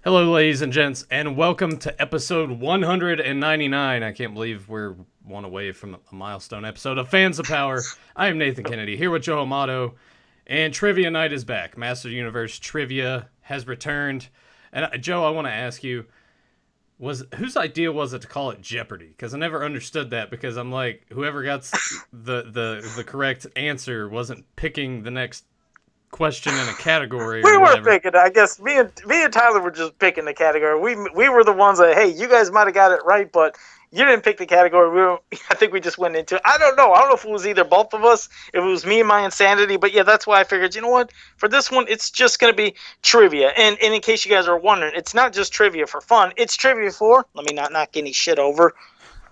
Hello, ladies and gents, and welcome to episode 199. I can't believe we're one away from a milestone episode of Fans of Power. I am Nathan Kennedy, here with Joe Amato, and Trivia Night is back. Master Universe Trivia has returned. And Joe, I want to ask you, whose idea was it to call it Jeopardy? Because I never understood that, because I'm like, whoever got the correct answer wasn't picking the next question in a category We or were whatever. picking. I guess me and Tyler were just picking the category. We were the ones that, hey, you guys might have got it right, but you didn't pick the category. I think we just went into. I don't know if it was either both of us, if it was me and my insanity. But yeah, that's why I figured. You know what? For this one, it's just gonna be trivia. And in case you guys are wondering, it's not just trivia for fun. It's trivia for. Let me not knock any shit over.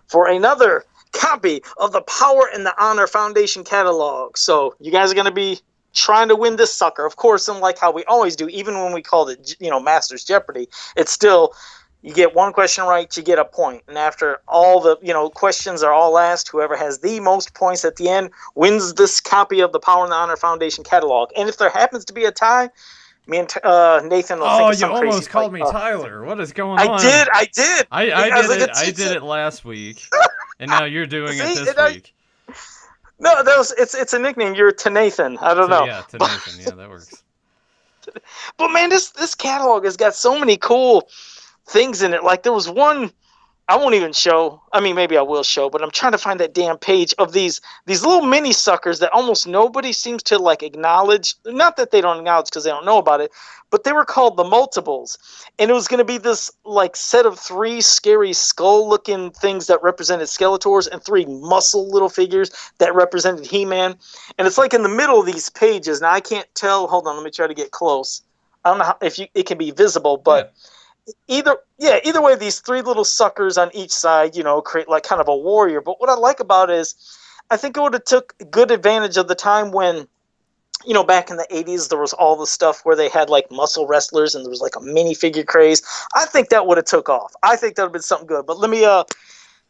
For another copy of the Power and the Honor Foundation catalog. So you guys are gonna be trying to win this sucker. Of course, and like how we always do, even when we called it, Masters Jeopardy, it's still, you get one question right, you get a point. And after all the, questions are all asked, whoever has the most points at the end wins this copy of the Power and the Honor Foundation catalog. And if there happens to be a tie, me and Nathan will think Oh, of you some crazy almost called like, me Tyler. What is going I on? did. I did it. It's, I did it last week, and now you're doing it see, this week. No, it's a nickname. You're to Nathan. I don't know. Yeah, to Nathan. Yeah, that works. But man, this catalog has got so many cool things in it. Like there was one I won't even show. I mean, maybe I will show, but I'm trying to find that damn page of these little mini suckers that almost nobody seems to like acknowledge. Not that they don't acknowledge because they don't know about it, but they were called the multiples, and it was going to be this like set of three scary skull-looking things that represented Skeletors and three muscle little figures that represented He-Man, and it's like in the middle of these pages. Now I can't tell. Hold on, let me try to get close. I don't know if it can be visible, but. Yeah. Either way, these three little suckers on each side, create like kind of a warrior. But what I like about it is, I think it would have took good advantage of the time when, back in the 80s, there was all the stuff where they had like muscle wrestlers and there was like a minifigure craze. I think that would have took off. I think that would have been something good. But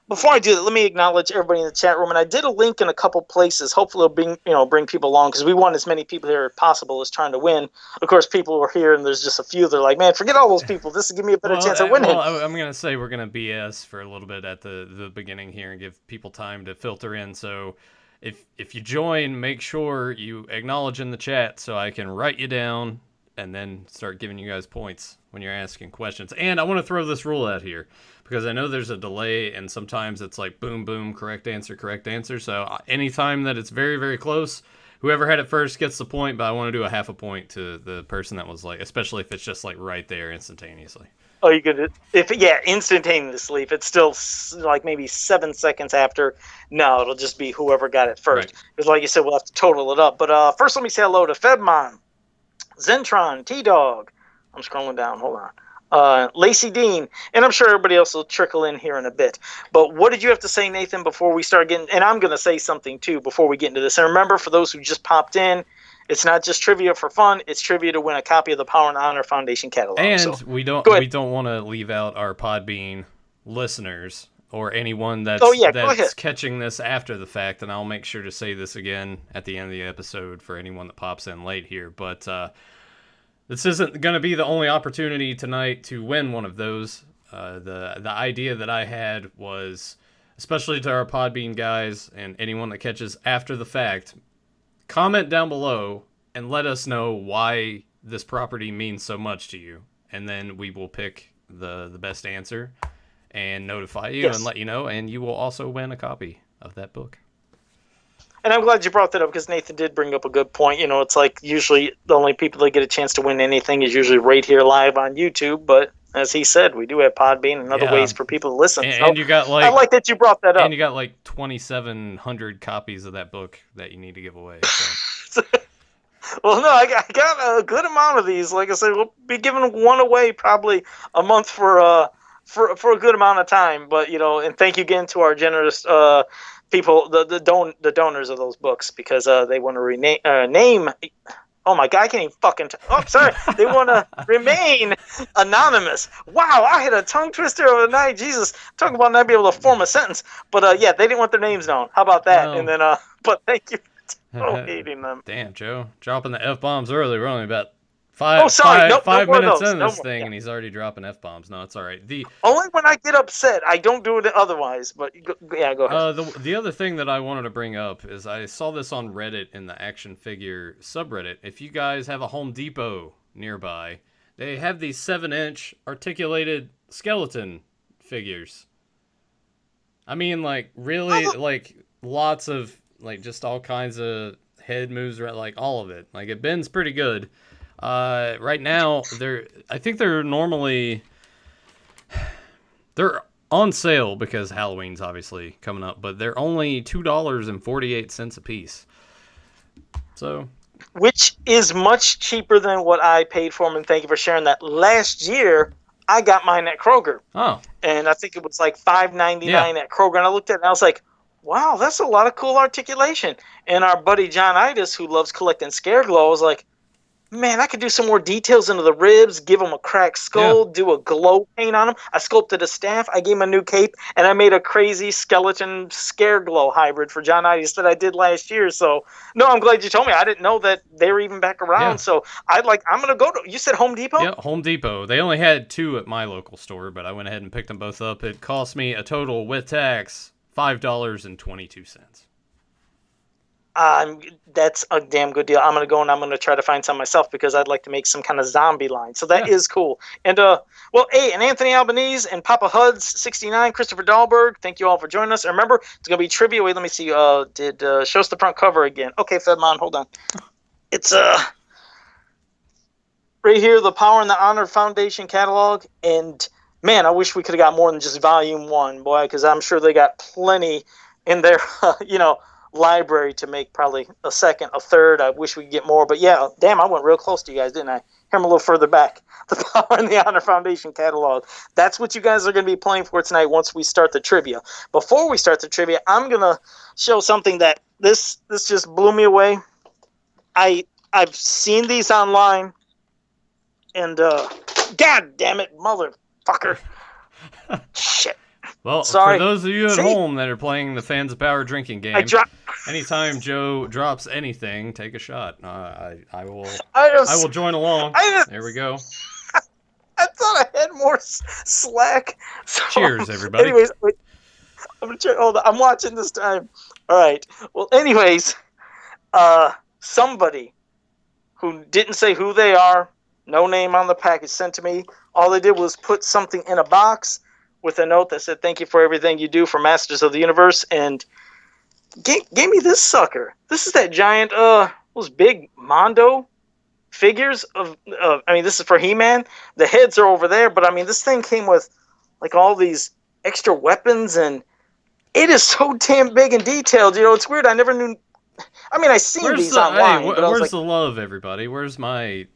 before I do that, let me acknowledge everybody in the chat room. And I did a link in a couple places. Hopefully it'll bring people along because we want as many people here as possible as trying to win. Of course, people are here and there's just a few. They're like, man, forget all those people. This will give me a better chance of winning. Well, I'm going to say we're going to BS for a little bit at the beginning here and give people time to filter in. So if you join, make sure you acknowledge in the chat so I can write you down and then start giving you guys points when you're asking questions. And I want to throw this rule out here because I know there's a delay and sometimes it's like boom, boom, correct answer. So anytime that it's very, very close, whoever had it first gets the point, but I want to do a half a point to the person that was like, especially if it's just like right there instantaneously. Oh, you could, instantaneously. If it's still like maybe 7 seconds after, no, it'll just be whoever got it first. Because like you said, we'll have to total it up. But first, let me say hello to Febmon, Zentron, T-Dog. I'm scrolling down. Hold on. Lacey Dean, and I'm sure everybody else will trickle in here in a bit. But what did you have to say, Nathan, before we start getting? And I'm going to say something too before we get into this. And remember, for those who just popped in, it's not just trivia for fun. It's trivia to win a copy of the Power and Honor Foundation catalog. And so, we don't want to leave out our Podbean listeners or anyone that's catching this after the fact. And I'll make sure to say this again at the end of the episode for anyone that pops in late here. But this isn't going to be the only opportunity tonight to win one of those. The idea that I had was, especially to our Podbean guys and anyone that catches after the fact, comment down below and let us know why this property means so much to you. And then we will pick the best answer and notify you and let you know. And you will also win a copy of that book. And I'm glad you brought that up because Nathan did bring up a good point. It's like usually the only people that get a chance to win anything is usually right here live on YouTube. But as he said, we do have Podbean and other ways for people to listen. And you got I like that you brought that up. And you got like 2,700 copies of that book that you need to give away. So. Well, no, I got a good amount of these. Like I said, we'll be giving one away probably a month for a good amount of time. But and thank you again to our generous people, the donors of those books, because they want to name. Oh my God, I can't even fucking. Sorry. They want to remain anonymous. Wow, I had a tongue twister of the night. Jesus, talking about not being able to form a sentence. But they didn't want their names known. How about that? Well, and then, but thank you for hating them. Damn, Joe, dropping the F-bombs early. We're only about Five minutes in no this thing, and he's already dropping F-bombs. No, it's all right. Only when I get upset. I don't do it otherwise, but go ahead. The other thing that I wanted to bring up is I saw this on Reddit in the action figure subreddit. If you guys have a Home Depot nearby, they have these 7-inch articulated skeleton figures. I mean, like, really, like, lots of, like, just all kinds of head moves, like, all of it. Like, it bends pretty good. Right now, I think they're on sale because Halloween's obviously coming up, but they're only $2.48 a piece. So, which is much cheaper than what I paid for them, and thank you for sharing that. Last year, I got mine at Kroger. Oh. And I think it was like $5.99 at Kroger, and I looked at it and I was like, wow, that's a lot of cool articulation. And our buddy John Itis, who loves collecting Scare Glow, was like, man, I could do some more details into the ribs, give him a cracked skull, do a glow paint on him. I sculpted a staff, I gave him a new cape, and I made a crazy skeleton Scare Glow hybrid for John Itis that I did last year. So, no, I'm glad you told me. I didn't know that they were even back around. Yeah. So, I'm going to go to, you said Home Depot? Yeah, Home Depot. They only had 2 at my local store, but I went ahead and picked them both up. It cost me a total with tax $5.22. That's a damn good deal. I'm going to go and I'm going to try to find some myself because I'd like to make some kind of zombie line. So that is cool. And, and Anthony Albanese and Papa Huds 69, Christopher Dahlberg, thank you all for joining us. And remember, it's going to be trivia. Wait, let me see. Show us the front cover again. Okay, Fedmon, hold on. It's, right here, the Power and the Honor Foundation catalog. And, man, I wish we could have got more than just volume 1, boy, because I'm sure they got plenty in their, library to make probably a second, a third. I wish we could get more, but yeah, damn, I went real close to you guys, didn't I? Here I'm a little further back. The Power and the Honor Foundation catalog. That's what you guys are going to be playing for tonight once we start the trivia. Before we start the trivia, I'm going to show something that this just blew me away. I've seen these online, and god damn it, motherfucker. Shit. Well, for those of you at home that are playing the Fans of Power drinking game, anytime Joe drops anything, take a shot. I will join along. There we go. I thought I had more slack. So, cheers, everybody. Anyways, I'm gonna check. Hold on, I'm watching this time. All right. Well, anyways, somebody who didn't say who they are, no name on the package, sent to me. All they did was put something in a box with a note that said, thank you for everything you do for Masters of the Universe, and gave me this sucker. This is that giant, those big Mondo figures this is for He-Man. The heads are over there, but this thing came with, like, all these extra weapons, and it is so damn big and detailed. It's weird. I never knew. I seen these online. Hey, where's the love, everybody? Where's my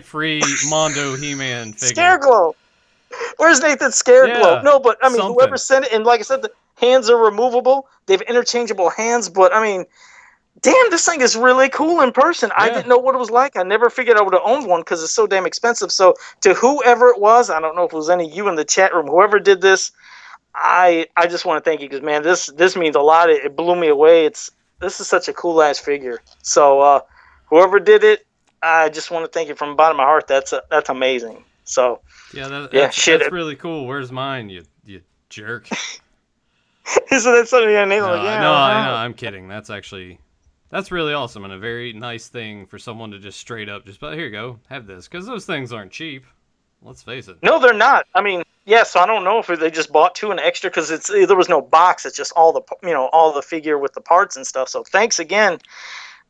free Mondo He-Man figure? Scareglow. Where's Nathan's Scareglow? No, but whoever sent it, and like I said, the hands are removable. They have interchangeable hands, but damn, this thing is really cool in person. Yeah. I didn't know what it was like. I never figured I would have owned one because it's so damn expensive. So to whoever it was, I don't know if it was any of you in the chat room, whoever did this, I just want to thank you because, man, this means a lot. It blew me away. This is such a cool ass figure. So whoever did it, I just want to thank you from the bottom of my heart. That's amazing. So that's really cool. Where's mine, you jerk? Isn't that something? No, I'm kidding. That's really awesome and a very nice thing for someone to just straight up but here you go, have this, because those things aren't cheap. Let's face it. No, they're not. So I don't know if they just bought 2 and extra because there was no box. It's just all the figure with the parts and stuff. So thanks again,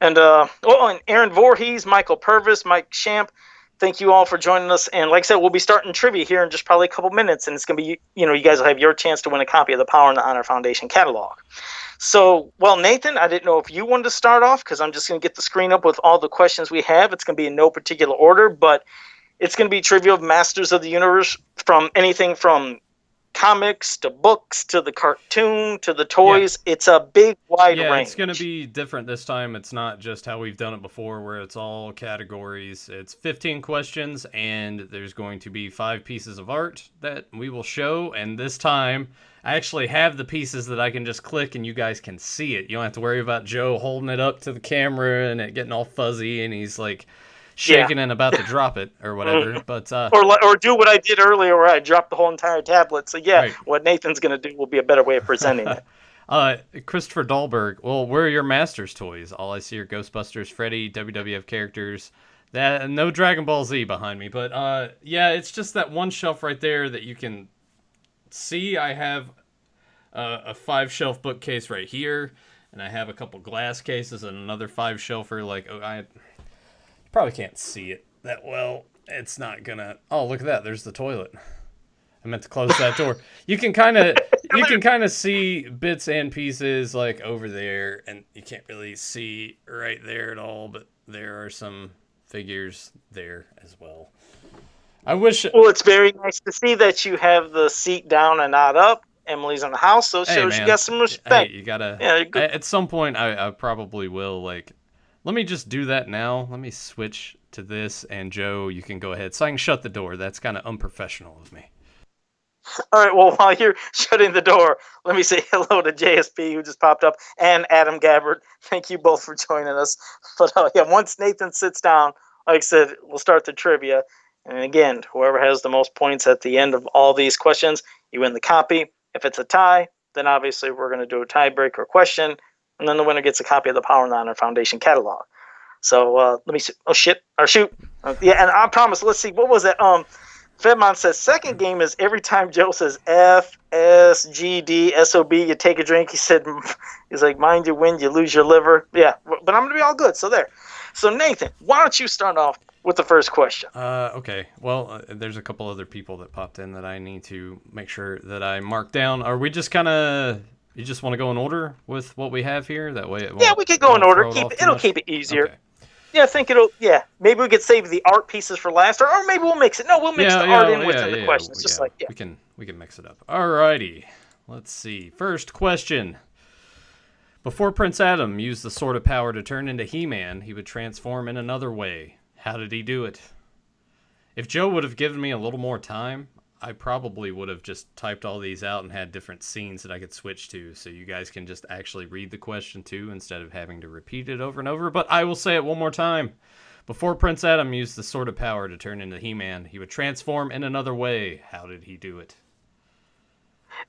and and Aaron Voorhees, Michael Purvis, Mike Champ. Thank you all for joining us. And like I said, we'll be starting trivia here in just probably a couple minutes. And it's going to be, you guys will have your chance to win a copy of the Power and the Honor Foundation catalog. So, Nathan, I didn't know if you wanted to start off because I'm just going to get the screen up with all the questions we have. It's going to be in no particular order, but it's going to be trivia of Masters of the Universe from anything from comics to books to the cartoon to the toys. Yeah. It's a big wide range. It's going to be different this time. It's not just how we've done it before where it's all categories. It's 15 questions and there's going to be 5 pieces of art that we will show, and this time I actually have the pieces that I can just click and you guys can see it. You don't have to worry about Joe holding it up to the camera and it getting all fuzzy and he's like shaking and about to drop it or whatever. But or do what I did earlier where I dropped the whole entire tablet. So right. What Nathan's going to do will be a better way of presenting it. Christopher Dahlberg, well, where are your Masters toys? All I see are Ghostbusters, Freddy, WWF characters. That no Dragon Ball Z behind me, but it's just that one shelf right there that you can see. I have a 5-shelf bookcase right here, and I have a couple glass cases and another 5-shelfer. Like I probably can't see it that well. It's not gonna. Oh, look at that! There's the toilet. I meant to close that door. You can kind of see bits and pieces like over there, and you can't really see right there at all. But there are some figures there as well. I wish. Well, it's very nice to see that you have the seat down and not up. Emily's in the house, so it shows you got some respect. Hey, you gotta. Yeah, at some point, I probably will. Like, let me just do that now. Let me switch to this, and Joe, you can go ahead, so I can shut the door. That's kind of unprofessional of me. All right, well, while you're shutting the door, let me say hello to JSP, who just popped up, and Adam Gabbard. Thank you both for joining us. But once Nathan sits down, like I said, we'll start the trivia. And again, whoever has the most points at the end of all these questions, you win the copy. If it's a tie, then obviously we're going to do a tiebreaker question, and then the winner gets a copy of the Power and Honor Foundation catalog. So let me see. Oh, shit. Or shoot. And I promise, let's see. What was that? Fedmon says, second game is every time Joe says F, S, G, D, SOB, you take a drink. He's like, mind you win, you lose your liver. Yeah, but I'm going to be all good. So there. So Nathan, why don't you start off with the first question? Okay. Well, there's a couple other people that popped in that I need to make sure that I mark down. Are we just kind of, you just want to go in order with what we have here? That way we could go in order. It'll keep it easier. Okay. Yeah, I think maybe we could save the art pieces for last, or maybe we'll mix it. No, we'll mix the art in within the questions. Just we can mix it up. Alrighty, let's see. First question. Before Prince Adam used the Sword of Power to turn into He-Man, he would transform in another way. How did he do it? If Joe would have given me a little more time, I probably would have just typed all these out and had different scenes that I could switch to, so you guys can just actually read the question too instead of having to repeat it over and over. But I will say it one more time. Before Prince Adam used the Sword of Power to turn into He-Man, he would transform in another way. How did he do it?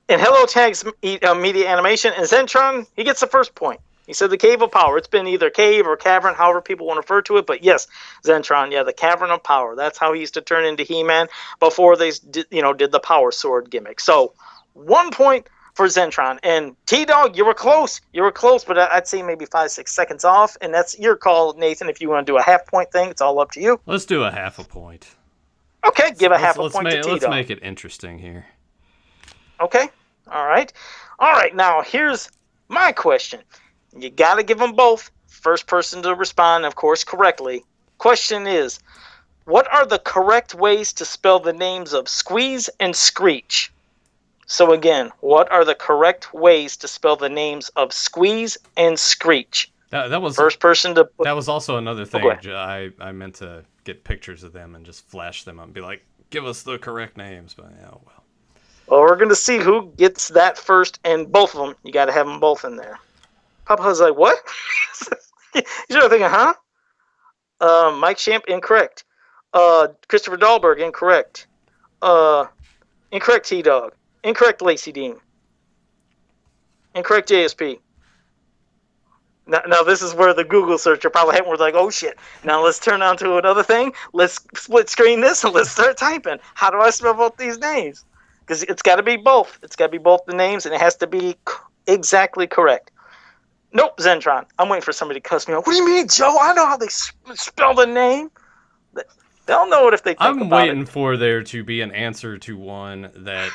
In Hello Tag's media animation, and Zentron, he gets the first point. He said the Cave of Power. It's been either cave or cavern, however people want to refer to it. But yes, Zentron, the Cavern of Power. That's how he used to turn into He-Man before they did the Power Sword gimmick. So 1 point for Zentron. And T-Dog, you were close. But I'd say maybe 5-6 seconds off. And that's your call, Nathan, if you want to do a half-point thing. It's all up to you. Let's do a half a point. Okay, give a half a point to T-Dog. Let's make it interesting here. Okay, all right. Now, here's my question. You got to give them both. First person to respond, of course, correctly. Question is, what are the correct ways to spell the names of Squeeze and Screech? So again, what are the correct ways to spell the names of Squeeze and Screech? That was first person to. That was also another thing. I meant to get pictures of them and just flash them up and be like, give us the correct names. But well. Well, we're going to see who gets that first, and both of them. You got to have them both in there. Papa's like, what? You're thinking, huh? Mike Champ, incorrect. Christopher Dahlberg, incorrect. Incorrect T-Dog. Incorrect Lacey Dean. Incorrect JSP. Now this is where the Google searcher probably happened. We're like, oh shit. Now let's turn on to another thing. Let's split screen this and let's start typing. How do I spell both these names? Because it's got to be both. It's got to be both the names, and it has to be exactly correct. Nope, Zentron. I'm waiting for somebody to cuss me out. What do you mean, Joe? I know how they spell the name. They'll know it if they think about it. I'm waiting for there to be an answer to one that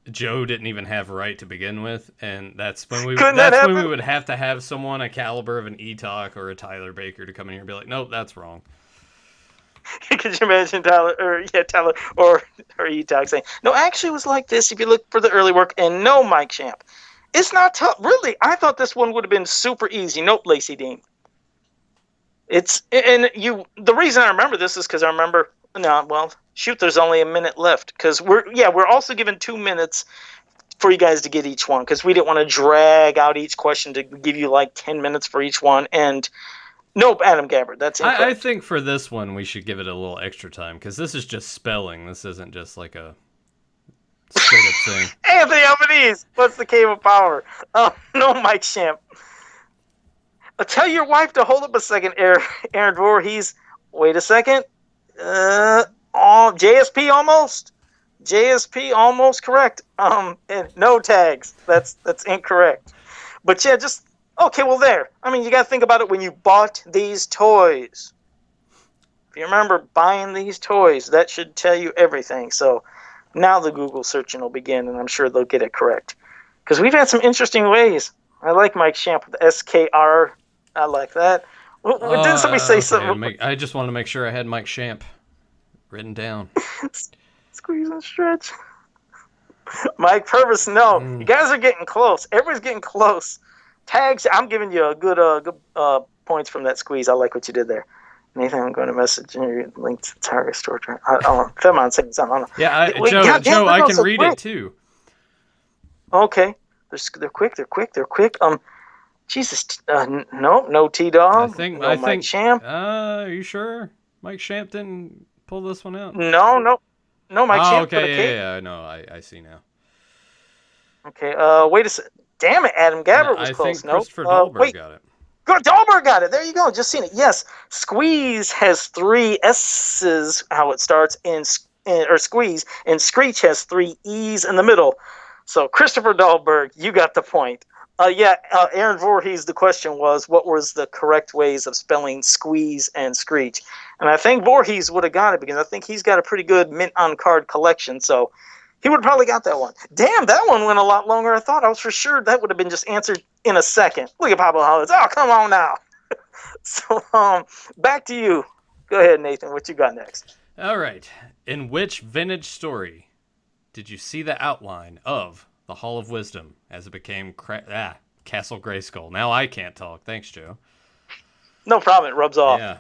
Joe didn't even have right to begin with, and that's when we would have to have someone a caliber of an E-Talk or a Tyler Baker to come in here and be like, nope, that's wrong. Could you imagine Tyler or E-Talk saying, no, actually it was like this if you look for the early work, and no, Mike Champ. It's not tough. Really, I thought this one would have been super easy. Nope, Lacey Dean. The reason I remember this is because I remember, there's only a minute left, because we're also given 2 minutes for you guys to get each one, because we didn't want to drag out each question to give you like 10 minutes for each one, and Nope, Adam Gabbard. That's incorrect. I think for this one we should give it a little extra time because this is just spelling. This isn't just like a straight up thing. Anthony Albanese. What's the cave of power? No, Mike Shamp. Tell your wife to hold up a second, Aaron Voorhees. Wait a second. JSP almost. JSP almost correct. And no tags. That's incorrect. But yeah, just okay. Well, there. I mean, you got to think about it when you bought these toys. If you remember buying these toys, that should tell you everything. So now the Google searching will begin, and I'm sure they'll get it correct. Because we've had some interesting ways. I like Mike Shamp with SKR. I like that. Didn't somebody say something? I just wanted to make sure I had Mike Shamp written down. Squeeze and stretch. Mike Purvis, no. You guys are getting close. Everybody's getting close. Tags, I'm giving you a good points from that squeeze. I like what you did there. Nathan, I'm going to message you link to Target store. I don't know. Come on, say something. I don't know. Yeah, Joe, I can read it too. Okay. They're quick. Jesus, no T-Dog. I think Mike Shamp. Are you sure Mike Shamp didn't pull this one out? No, Mike Shamp. Okay, yeah, I know. I see now. Okay, wait a second. Damn it, Adam Gabbard was close. I think Christopher Dahlberg got it. Good, Dahlberg got it. There you go. Just seen it. Yes, Squeeze has 3 S's, how it starts, or Squeeze, and Screech has 3 E's in the middle. So, Christopher Dahlberg, you got the point. Aaron Voorhees, the question was, what was the correct ways of spelling Squeeze and Screech? And I think Voorhees would have got it because I think he's got a pretty good mint-on-card collection, so he would have probably got that one. Damn, that one went a lot longer than I thought. I was for sure that would have been just answered in a second. Look at Papa Hollins. Oh, come on now. So, back to you. Go ahead, Nathan. What you got next? All right. In which vintage story did you see the outline of the Hall of Wisdom as it became Castle Grayskull? Now I can't talk. Thanks, Joe. No problem. It rubs off. Yeah.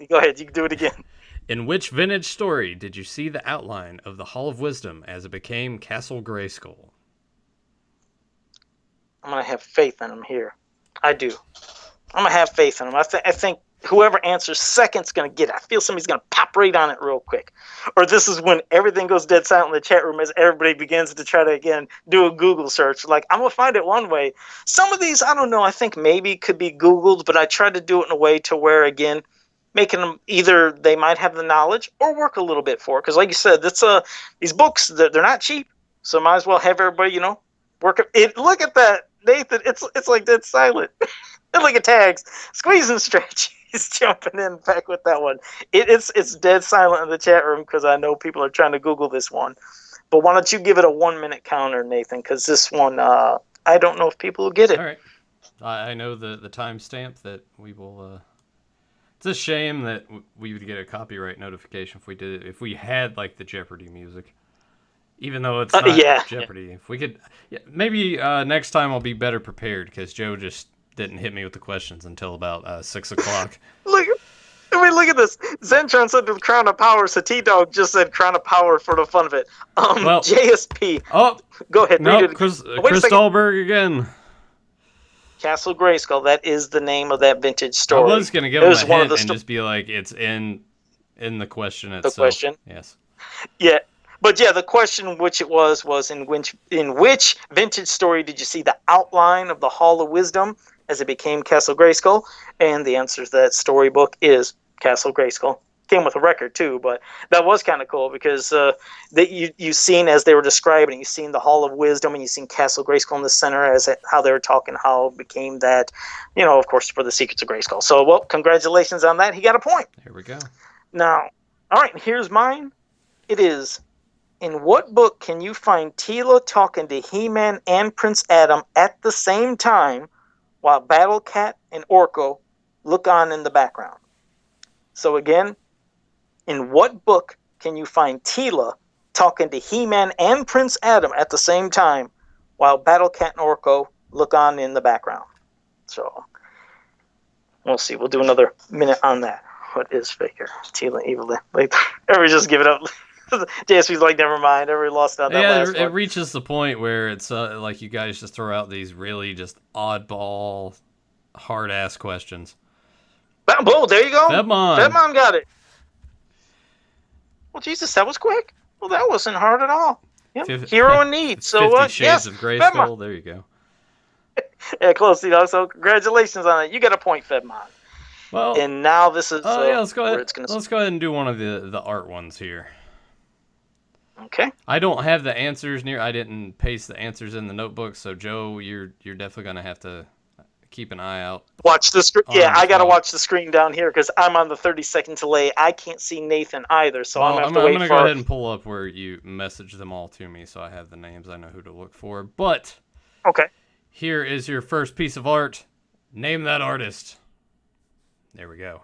Go ahead. You can do it again. In which vintage story did you see the outline of the Hall of Wisdom as it became Castle Grayskull? I'm going to have faith in him here. I do. I'm going to have faith in him. I think whoever answers second's going to get it. I feel somebody's going to pop right on it real quick. Or this is when everything goes dead silent in the chat room as everybody begins to try to, again, do a Google search. Like, I'm going to find it one way. Some of these, I don't know, I think maybe could be Googled, but I tried to do it in a way to where, again, making them either they might have the knowledge or work a little bit for it. Because like you said, that's these books, they're not cheap. So might as well have everybody, work it. Look at that, Nathan. It's like dead silent. And look at tags. Squeeze and stretch. He's jumping in back with that one. It's dead silent in the chat room because I know people are trying to Google this one. But why don't you give it a 1-minute counter, Nathan? Because this one, I don't know if people will get it. All right. I know the timestamp that we will... It's a shame that we would get a copyright notification if we did it, if we had like the Jeopardy music, even though it's not Jeopardy. Yeah. If we could, maybe next time I'll be better prepared because Joe just didn't hit me with the questions until about 6 o'clock. Look at this. Zentron said the Crown of Power, so T-Dog just said Crown of Power for the fun of it. JSP. Oh, go ahead. No, Chris Dahlberg again. Castle Grayskull, that is the name of that vintage story. I was going to give him a hint and just be like, it's in the question itself. The question? Yes. Yeah. But yeah, the question which it was in which vintage story did you see the outline of the Hall of Wisdom as it became Castle Grayskull? And the answer to that storybook is Castle Grayskull. Came with a record too, but that was kind of cool because you seen as they were describing, you seen the Hall of Wisdom and you seen Castle Grayskull in the center as how they were talking how it became that, of course, for the Secrets of Grayskull. So, well, congratulations on that. He got a point. Here we go. Now, all right, here's mine. It is, in what book can you find Teela talking to He-Man and Prince Adam at the same time while Battle Cat and Orko look on in the background? So again, in what book can you find Teela talking to He-Man and Prince Adam at the same time while Battle Cat and Orko look on in the background? So, we'll see. We'll do another minute on that. What is figure? Teela Evil. Like, everybody just give it up. JSP's like, never mind. Everybody lost out. It reaches the point where it's like you guys just throw out these really just oddball, hard-ass questions. Boom, there you go. Febmon. Febmon got it. Well, Jesus, that was quick. Well, that wasn't hard at all. Yep. Hero in need. So 50 Shades yes, of Grayskull. There you go. Yeah, close, So congratulations on it. You got a point, Febmon. Well, and now this is yeah, let's go ahead. Let's go ahead and do one of the art ones here. Okay. I don't have the answers near. I didn't paste the answers in the notebook, so Joe, you're definitely gonna have to keep an eye out. Watch the screen. Yeah, I gotta watch the screen down here because I'm on the 30-second delay. I can't see Nathan either, so I'm gonna go ahead and pull up where you message them all to me, so I have the names. I know who to look for. But okay, here is your first piece of art. Name that artist. There we go.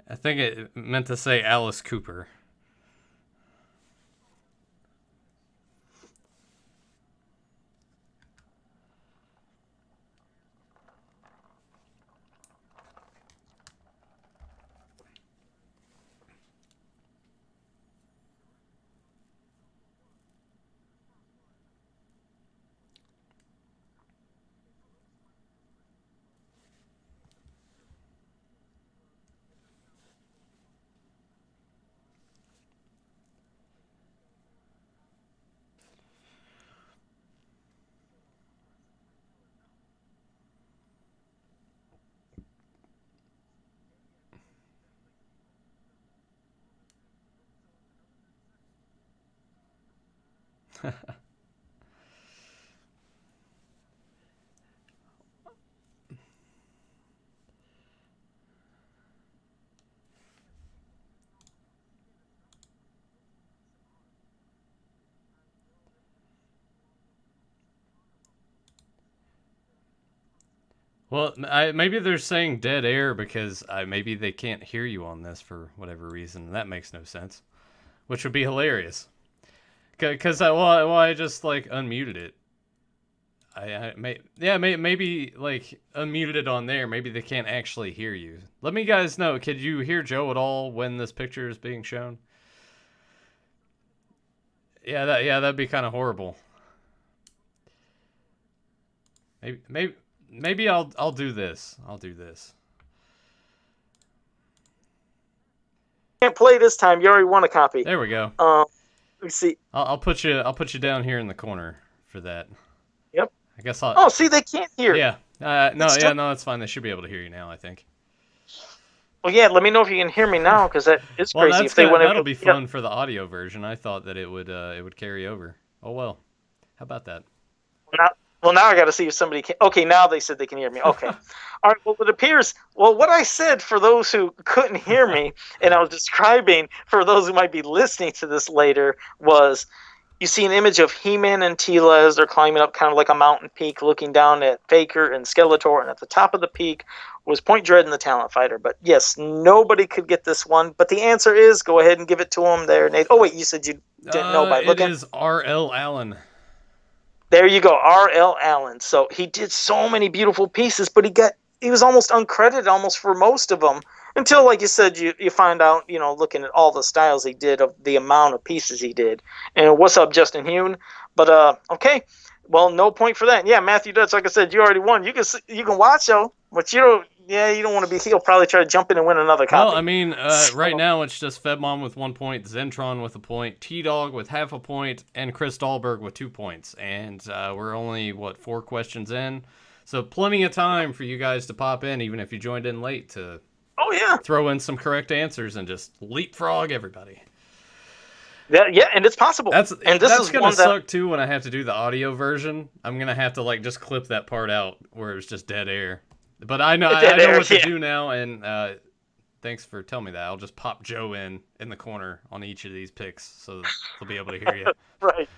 I think it meant to say Alice Cooper. Well, maybe they're saying dead air because maybe they can't hear you on this for whatever reason. That makes no sense, which would be hilarious. Because I just like unmuted it. Maybe like unmuted it on there. Maybe they can't actually hear you. Let me guys know. Could you hear Joe at all when this picture is being shown? Yeah, that'd be kind of horrible. Maybe I'll do this. I'll do this. Can't play this time. You already won a copy. There we go. Let me see. I'll put you down here in the corner for that. Yep. I guess I'll. Oh, see, they can't hear. Yeah. No, that's fine. They should be able to hear you now, I think. Well, yeah. Let me know if you can hear me now, because that is crazy. If that'll be fun for the audio version. I thought that it would carry over. Oh well. How about that? Well, now I got to see if somebody can. Okay, now they said they can hear me. Okay. All right. Well, it appears. Well, what I said for those who couldn't hear me, and I was describing for those who might be listening to this later, was you see an image of He-Man and Teela as they're climbing up kind of like a mountain peak, looking down at Faker and Skeletor, and at the top of the peak was Point Dread and the Talent Fighter. But yes, nobody could get this one. But the answer is, go ahead and give it to them there, Nate. Oh wait, you said you didn't know by looking. It is R.L. Allen. There you go, R.L. Allen. So he did so many beautiful pieces, but he was almost uncredited almost for most of them until, like you said, you find out, looking at all the styles he did of the amount of pieces he did. And what's up, Justin Hune? But okay, well, no point for that. Yeah, Matthew Dutch, like I said, you already won. You can watch though, but you don't want to be. He'll probably try to jump in and win another copy. Well, I mean, right now it's just Febmon with 1 point, Zentron with a point, T-Dog with half a point, and Chris Dahlberg with 2 points. And we're only, 4 questions in? So plenty of time for you guys to pop in, even if you joined in late, to throw in some correct answers and just leapfrog everybody. Yeah, and it's possible. That's gonna suck too when I have to do the audio version. I'm gonna have to just clip that part out where it's just dead air. But I know what to do now, and thanks for telling me that. I'll just pop Joe in the corner on each of these picks, so they'll be able to hear you. Right.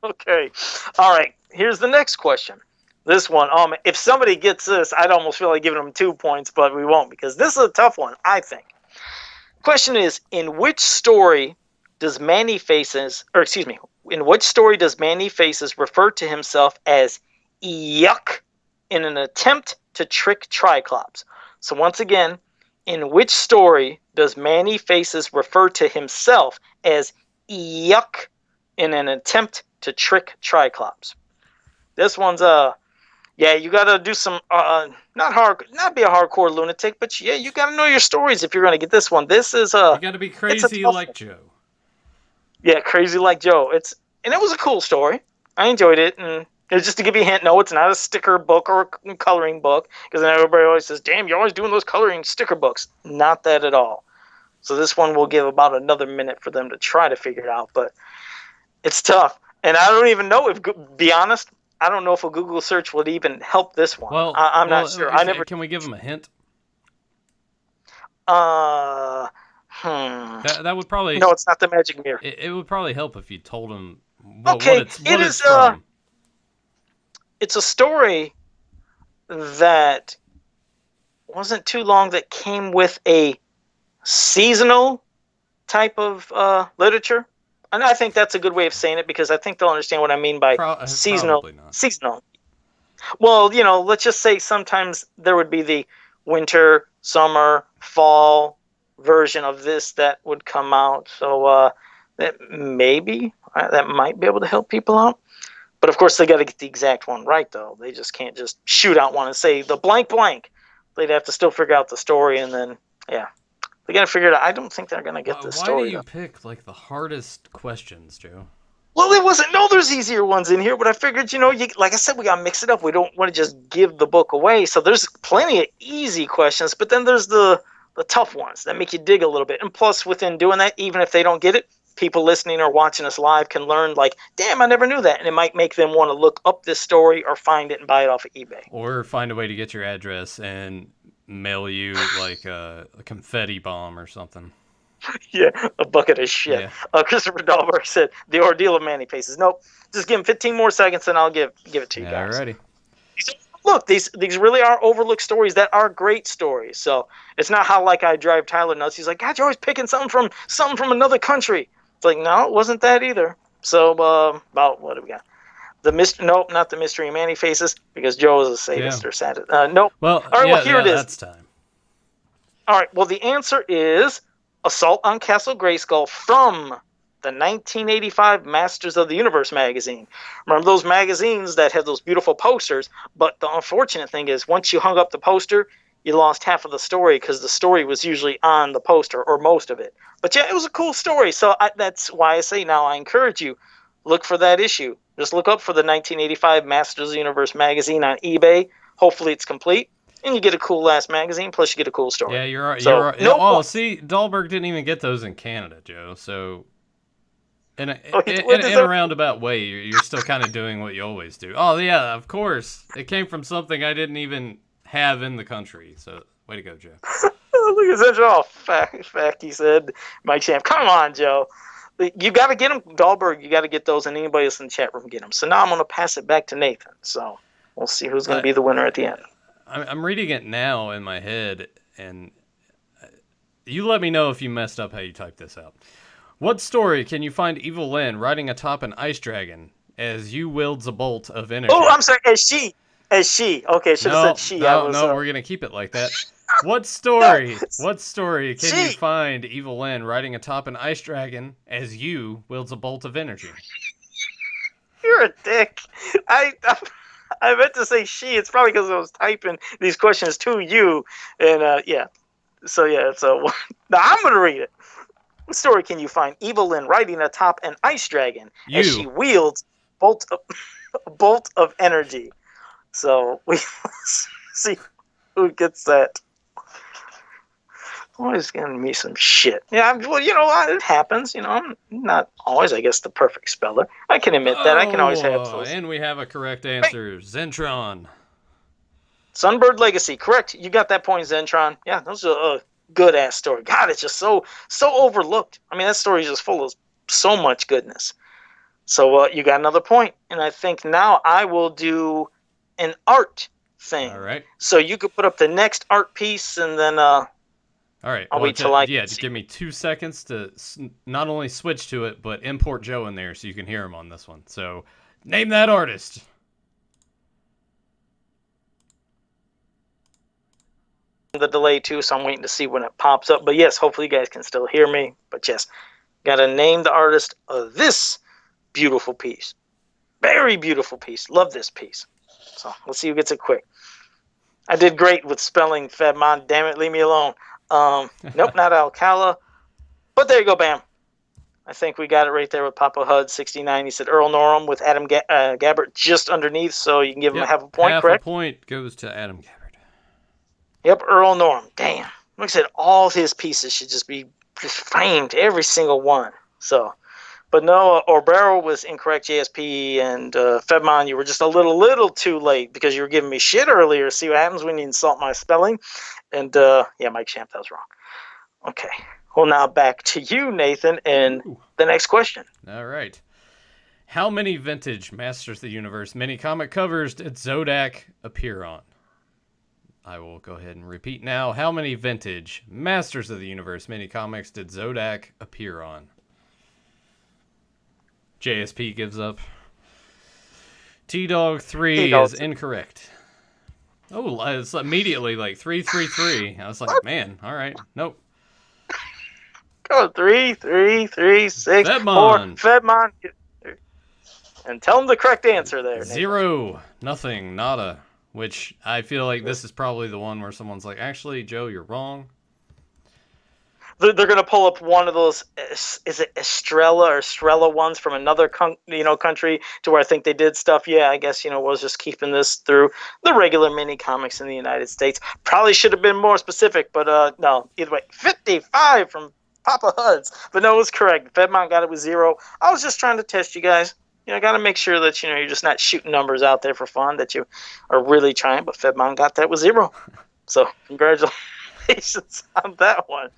Okay. All right. Here's the next question. This one, if somebody gets this, I'd almost feel like giving them 2 points, but we won't because this is a tough one, I think. Question is, in which story does Man-E-Faces refer to himself as Yuck in an attempt to trick Triclops? So once again, in which story does Man-E-Faces refer to himself as Yuck in an attempt to trick Triclops? This one's you gotta do some not be a hardcore lunatic, but you gotta know your stories if you're gonna get this one. This is you gotta be crazy like Joe. Yeah, crazy like Joe. It was a cool story. I enjoyed it, and it was just to give you a hint. No, it's not a sticker book or a coloring book, because then everybody always says, "Damn, you're always doing those coloring sticker books." Not that at all. So this one will give about another minute for them to try to figure it out, but it's tough, and I don't even know if, be honest, I don't know if a Google search would even help this one. Well, I'm not sure. Can we give them a hint? That would probably... No, it's not the magic mirror. It would probably help if you told them what it's from. It's a story that wasn't too long that came with a seasonal type of literature. And I think that's a good way of saying it, because I think they'll understand what I mean by seasonal. Probably not. Seasonal. Well, let's just say sometimes there would be the winter, summer, fall version of this that would come out. So that might be able to help people out. But of course, they got to get the exact one right, though. They just can't just shoot out one and say the blank blank. They'd have to still figure out the story, and then they got to figure it out. I don't think they're going to get this story. Why do you pick the hardest questions, Joe? Well, it wasn't. No, there's easier ones in here, but I figured, like I said, we got to mix it up. We don't want to just give the book away. So there's plenty of easy questions, but then there's the tough ones that make you dig a little bit. And plus, within doing that, even if they don't get it, people listening or watching us live can learn, damn, I never knew that. And it might make them want to look up this story or find it and buy it off of eBay. Or find a way to get your address and mail you a confetti bomb or something. Yeah, a bucket of shit. Yeah. Christopher Dahlberg said, "The ordeal of Man-E-Faces." Nope, just give him 15 more seconds and I'll give it to you guys. Alrighty. Look, these really are overlooked stories that are great stories. So it's not how I drive Tyler nuts. He's like, "God, you're always picking something from another country." It's like, no, it wasn't that either. So about what do we got? Nope, not the mystery of Man-E-Faces, because Joe is a sadist or sadist. Nope. Well, all right. Well, here it is. That's time. All right. Well, the answer is Assault on Castle Grayskull from the 1985 Masters of the Universe magazine. Remember those magazines that had those beautiful posters? But the unfortunate thing is, once you hung up the poster, you lost half of the story, because the story was usually on the poster, or most of it. But yeah, it was a cool story. So that's why I say now I encourage you, look for that issue. Just look up for the 1985 Masters of the Universe magazine on eBay. Hopefully it's complete. And you get a cool last magazine, plus you get a cool story. Yeah, you're right. No, see, Dahlberg didn't even get those in Canada, Joe. So, in a roundabout way, you're still kind of doing what you always do. Oh, yeah, of course. It came from something I didn't even have in the country. So, way to go, Joe. Look at that, Joe. Fact, he said. Mike Champ, come on, Joe. You got to get them, Dahlberg. You got to get those, and anybody else in the chat room get them. So now I'm going to pass it back to Nathan. So we'll see who's going to be the winner at the end. I'm reading it now in my head, and you let me know if you messed up how you typed this out. What story can you find Evil Lyn riding atop an ice dragon as you wields a bolt of energy? Oh, I'm sorry, as she. Okay, should have said she. No, we're going to keep it like that. What story can you find Evil Lyn riding atop an ice dragon as you wields a bolt of energy? You're a dick. I meant to say she. It's probably because I was typing these questions to you. And, yeah. So now I'm going to read it. What story can you find Evil Lyn riding atop an ice dragon as she wields a bolt of energy? So we see who gets that. Always giving me some shit. Yeah, well, it happens. I'm not always, I guess, the perfect speller. I can admit that. I can always have those. And we have a correct answer. Hey. Zentron. Sunbird Legacy. Correct. You got that point, Zentron. Yeah, those are a good-ass story. God, it's just so overlooked. I mean, that story is just full of so much goodness. So you got another point. And I think now I will do an art thing. All right. So you could put up the next art piece, and then all right. I'll wait till give me 2 seconds to not only switch to it, but import Joe in there so you can hear him on this one. So, name that artist. The delay too, so I'm waiting to see when it pops up. But yes, hopefully you guys can still hear me. But yes, gotta name the artist of this beautiful piece. Very beautiful piece. Love this piece. So let's see who gets it quick. I did great with spelling Fedmon. Damn it, leave me alone. Nope, not Alcala. But there you go, bam. I think we got it right there with Papa Hud 69. He said Earl Norham with Adam Gabbert just underneath, so you can give him half a point, correct? Half a point goes to Adam Gabbert. Yep, Earl Norham. Damn. Like I said, all his pieces should just be framed, every single one. So, but no, Orbero was incorrect, JSP, and Fedmon, you were just a little too late because you were giving me shit earlier. See what happens when you insult my spelling. And yeah, Mike Champ, that was wrong. Okay. Well, now back to you, Nathan, and the next question. All right. How many vintage Masters of the Universe mini-comic covers did Zodak appear on? I will go ahead and repeat now. How many vintage Masters of the Universe mini-comics did Zodak appear on? JSP gives up. T-Dog 3 is incorrect. Oh, it's immediately like 3-3-3. I was like, man, all right. Nope. Go 3, 3, 3, 6, Fedmon. 4. Fedmon. And tell him the correct answer there. 0. Nothing. Nada. Which I feel like this is probably the one where someone's like, actually, Joe, you're wrong. They're going to pull up one of those, is it Estrella ones from another country to where I think they did stuff. Yeah, I guess, was just keeping this through the regular mini comics in the United States. Probably should have been more specific, but no. Either way, 55 from Papa Huds. But no, it was correct. Fedmon got it with 0. I was just trying to test you guys. Got to make sure that, you're just not shooting numbers out there for fun, that you are really trying. But Fedmon got that with 0. So, congratulations on that one.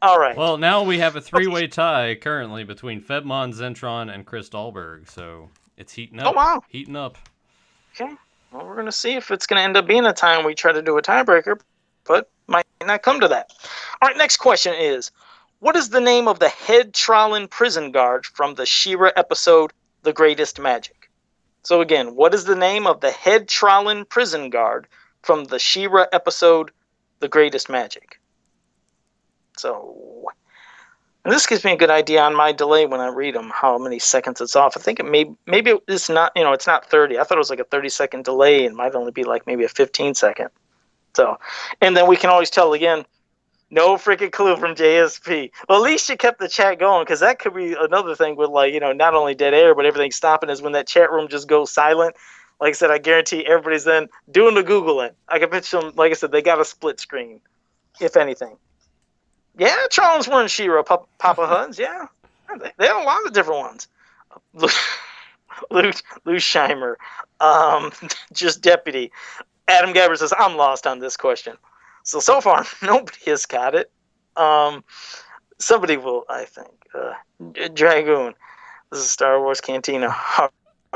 All right. Well, now we have a 3-way tie currently between Fedmon, Zentron, and Chris Dahlberg. So, it's heating up. Oh, wow. Heating up. Okay. Well, we're going to see if it's going to end up being a time we try to do a tiebreaker, but might not come to that. All right, next question is, what is the name of the head Trolland prison guard from the Shira episode The Greatest Magic? So again, what is the name of the head Trolland prison guard from the Shira episode The Greatest Magic? So, and this gives me a good idea on my delay when I read them, how many seconds it's off. I think it maybe it's not, it's not 30. I thought it was like a 30-second delay, and might only be like maybe a 15-second. So, and then we can always tell again, no freaking clue from JSP. Well, at least you kept the chat going, because that could be another thing with, not only dead air, but everything stopping is when that chat room just goes silent. Like I said, I guarantee everybody's then doing the Googling. I can picture them, like I said, they got a split screen, if anything. Yeah, Charles were in Shira, Papa Huds, yeah. They have a lot of different ones. Lou Scheimer. Just Deputy. Adam Gabbert says, I'm lost on this question. So far, nobody has got it. Somebody will, I think. Dragoon. This is Star Wars Cantina.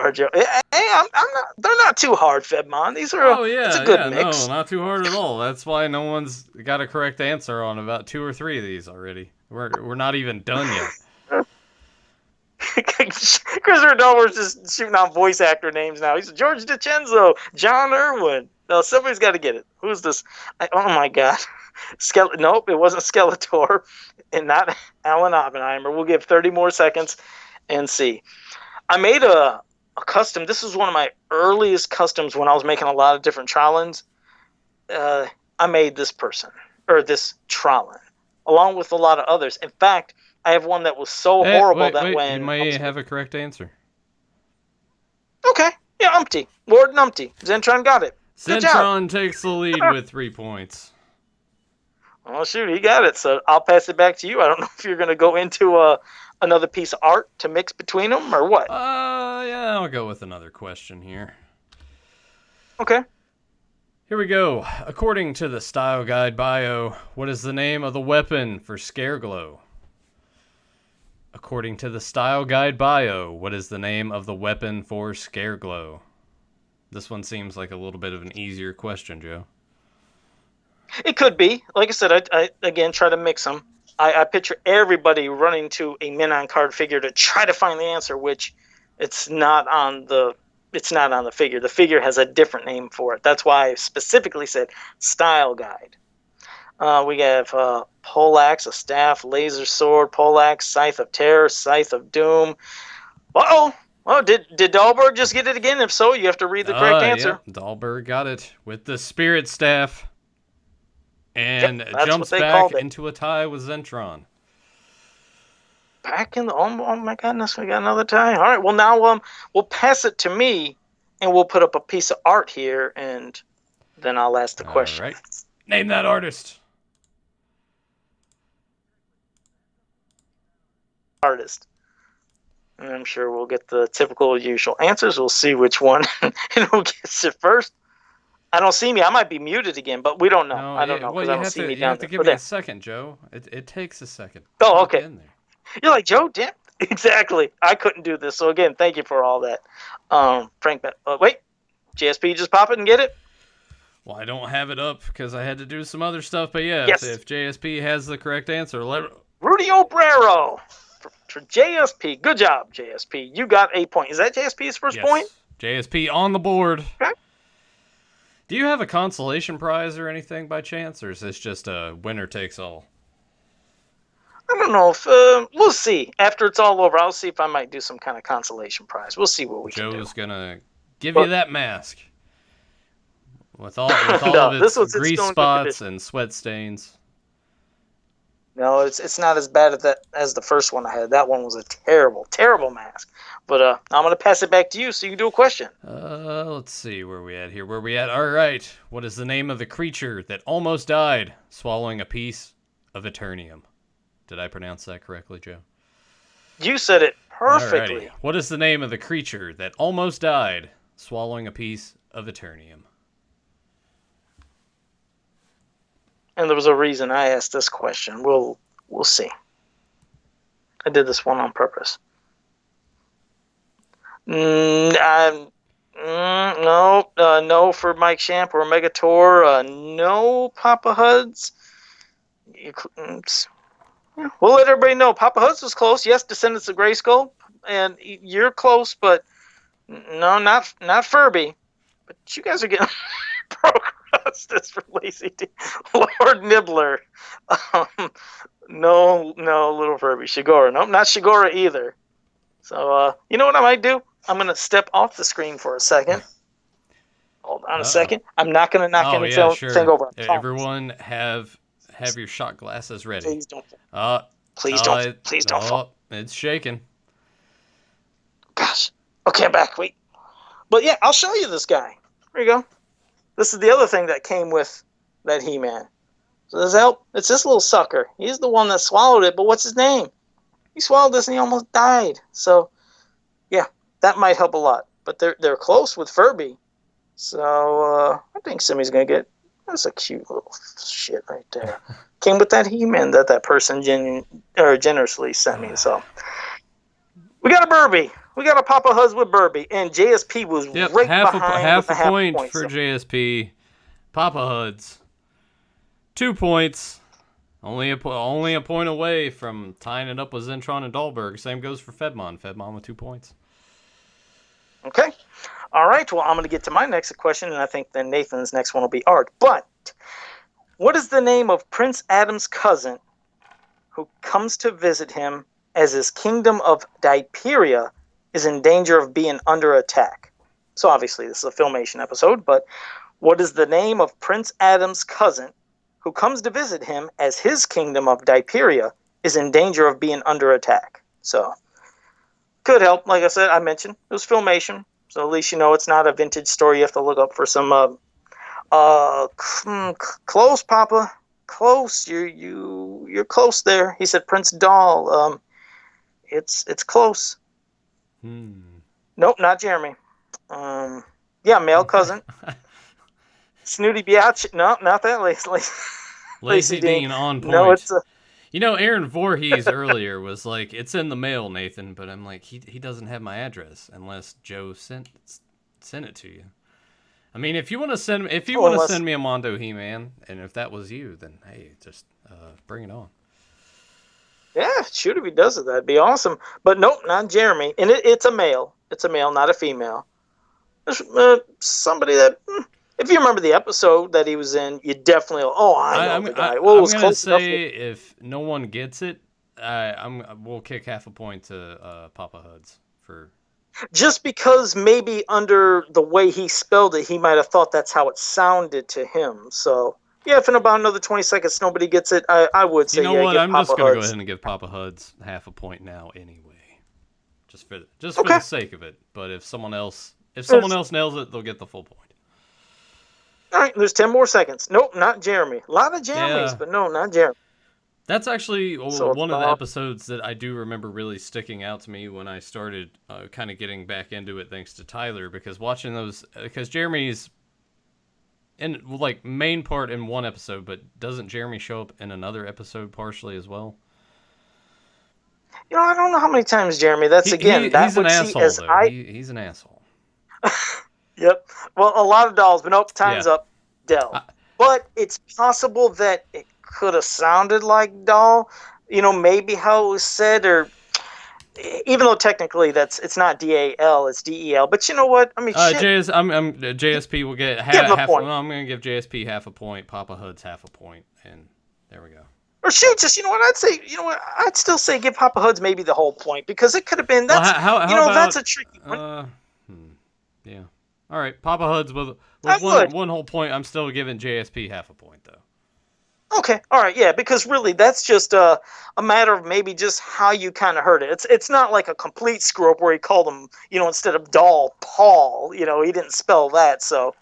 Hey, I'm not. They're not too hard, Fedmon. These are. It's a good mix. No, not too hard at all. That's why no one's got a correct answer on about 2 or 3 of these already. We're not even done yet. Christopher Dover's just shooting out voice actor names now. He's George DiCenzo, John Irwin. No, somebody's got to get it. Who's this? Oh my God. Nope, it wasn't Skeletor, and not Alan Oppenheimer. We'll give 30 more seconds and see. I made a custom. This is one of my earliest customs when I was making a lot of different Trollans. I made this person, or this Trolland, along with a lot of others. In fact, I have one that was so horrible that when... You may have a correct answer. Okay. Yeah, Umpty. Lord Numpty. Zentron got it. Good Zentron job. takes the lead with 3 points. Oh, shoot. He got it. So I'll pass it back to you. I don't know if you're going to go into another piece of art to mix between them or what. Yeah, I'll go with another question here. Okay. Here we go. According to the Style Guide bio, what is the name of the weapon for Scareglow? According to the Style Guide bio, what is the name of the weapon for Scareglow? This one seems like a little bit of an easier question, Joe. It could be. Like I said, I again try to mix them. I picture everybody running to a Minon card figure to try to find the answer, which it's not on the figure. The figure has a different name for it. That's why I specifically said style guide. We have poleaxe, a staff, laser sword, poleaxe, scythe of terror, scythe of doom. Uh-oh. Oh, did Dahlberg just get it again? If so, you have to read the correct answer. Yep. Dahlberg got it with the spirit staff. And jumps back into a tie with Zentron. Back in the... Oh my goodness, we got another tie. All right, well now we'll pass it to me, and we'll put up a piece of art here, and then I'll ask the question. All right. Name that artist. Artist. And I'm sure we'll get the typical usual answers. We'll see which one who gets it first. I don't see me. I might be muted again, but we don't know. I don't know because I don't see me down there. You have to give me a second, Joe. It takes a second. Oh, okay. You're like, Joe, damn. Exactly. I couldn't do this. So, again, thank you for all that. Frank, wait. JSP, just pop it and get it? Well, I don't have it up because I had to do some other stuff. But, yeah, yes. If JSP has the correct answer, Rudy Obrero for JSP. Good job, JSP. You got a point. Is that JSP's first point? JSP on the board. Okay. Do you have a consolation prize or anything by chance, or is this just a winner takes all? I don't know. If we'll see. After it's all over, I'll see if I might do some kind of consolation prize. We'll see what we can do. Joe's going to give you that mask. With all of its grease spots and sweat stains. No, it's not as bad as the first one I had. That one was a terrible, terrible mask. But I'm going to pass it back to you so you can do a question. Let's see where we at here. Where we at? All right. What is the name of the creature that almost died swallowing a piece of Eternium? Did I pronounce that correctly, Joe? You said it perfectly. Alrighty. What is the name of the creature that almost died swallowing a piece of Eternium? And there was a reason I asked this question. We'll see. I did this one on purpose. No for Mike Champ or Megator. No Papa Huds. We'll let everybody know. Papa Huds was close. Yes, Descendants of Grayskull, and you're close, but no, not Furby. But you guys are getting Procrustes for Lazy D. Lord Nibbler. No, little Furby. Shigora. Nope, not Shigora either. So, you know what I might do? I'm going to step off the screen for a second. Hold on a second. I'm not going to knock anything over. Everyone have your shot glasses ready. Please don't. Please don't fall. It's shaking. Gosh. Okay, I'm back. Wait. But yeah, I'll show you this guy. There you go. This is the other thing that came with that He-Man. So does that help? It's this little sucker. He's the one that swallowed it, but what's his name? He swallowed this and he almost died. So, yeah, that might help a lot. But they're close with Furby. So, I think Simmy's going to get... That's a cute little shit right there. Came with that He-Man that person generously sent me. So, we got a Burby. We got a Papa Huz with Burby. And JSP was right behind half a point for JSP. Papa Huds. 2 points. Only a point away from tying it up with Zentron and Dahlberg. Same goes for Fedmon. Fedmon with 2 points. Okay. All right. Well, I'm going to get to my next question, and I think then Nathan's next one will be art. But what is the name of Prince Adam's cousin who comes to visit him as his kingdom of Pieria is in danger of being under attack? So obviously this is a Filmation episode, but what is the name of Prince Adam's cousin who comes to visit him as his kingdom of Pieria is in danger of being under attack? So, could help. Like I said, I mentioned, it was Filmation, so at least you know it's not a vintage story you have to look up for some, close, Papa. Close. You're close there. He said Prince Doll. It's close. Nope, not Jeremy. Yeah, male cousin. Snooty Biatch. No, not that Lazy Dean on point. No, it's Aaron Voorhees earlier was like, it's in the mail, Nathan, but I'm like, he doesn't have my address unless Joe sent it to you. I mean, if you want to send me a Mondo He-Man, and if that was you, then hey, just bring it on. Yeah, shoot, if he does it, that'd be awesome. But nope, not Jeremy. And it's a male. It's a male, not a female. There's somebody that, if you remember the episode that he was in, you definitely, I know the guy. Well, it was close enough. If no one gets it, we'll kick half a point to Papa Huds for. Just because maybe under the way he spelled it, he might have thought that's how it sounded to him. So. Yeah, if in about another 20 seconds nobody gets it, I would say, you know what? Give I'm Papa just going to go Huds. ahead and give Papa Huds half a point now anyway. Just for the sake of it. But if someone else nails it, they'll get the full point. All right, there's 10 more seconds. Nope, not Jeremy. A lot of Jeremys, but no, not Jeremy. That's actually one of the episodes that I do remember really sticking out to me when I started kind of getting back into it thanks to Tyler, because watching those, because Jeremy's in like main part in one episode, but doesn't Jeremy show up in another episode partially as well? I don't know how many times Jeremy. That's he's an asshole. He's an asshole. Yep. Well, a lot of dolls, but nope. Time's up. Del. But it's possible that it could have sounded like doll. Maybe how it was said, or even though technically it's not DAL, it's DEL. But you know what? I mean, JSP will get half. Well, I'm going to give JSP half a point. Papa Huds half a point, and there we go. Or shoot, just I'd still say give Papa Huds maybe the whole point, because it could have been. That's that's a tricky one. Yeah. All right, Papa Huds with one whole point. I'm still giving JSP half a point though. Okay, all right, yeah, because really that's just a matter of maybe just how you kind of heard it. It's not like a complete screw up where he called him, instead of doll, Paul. He didn't spell that, so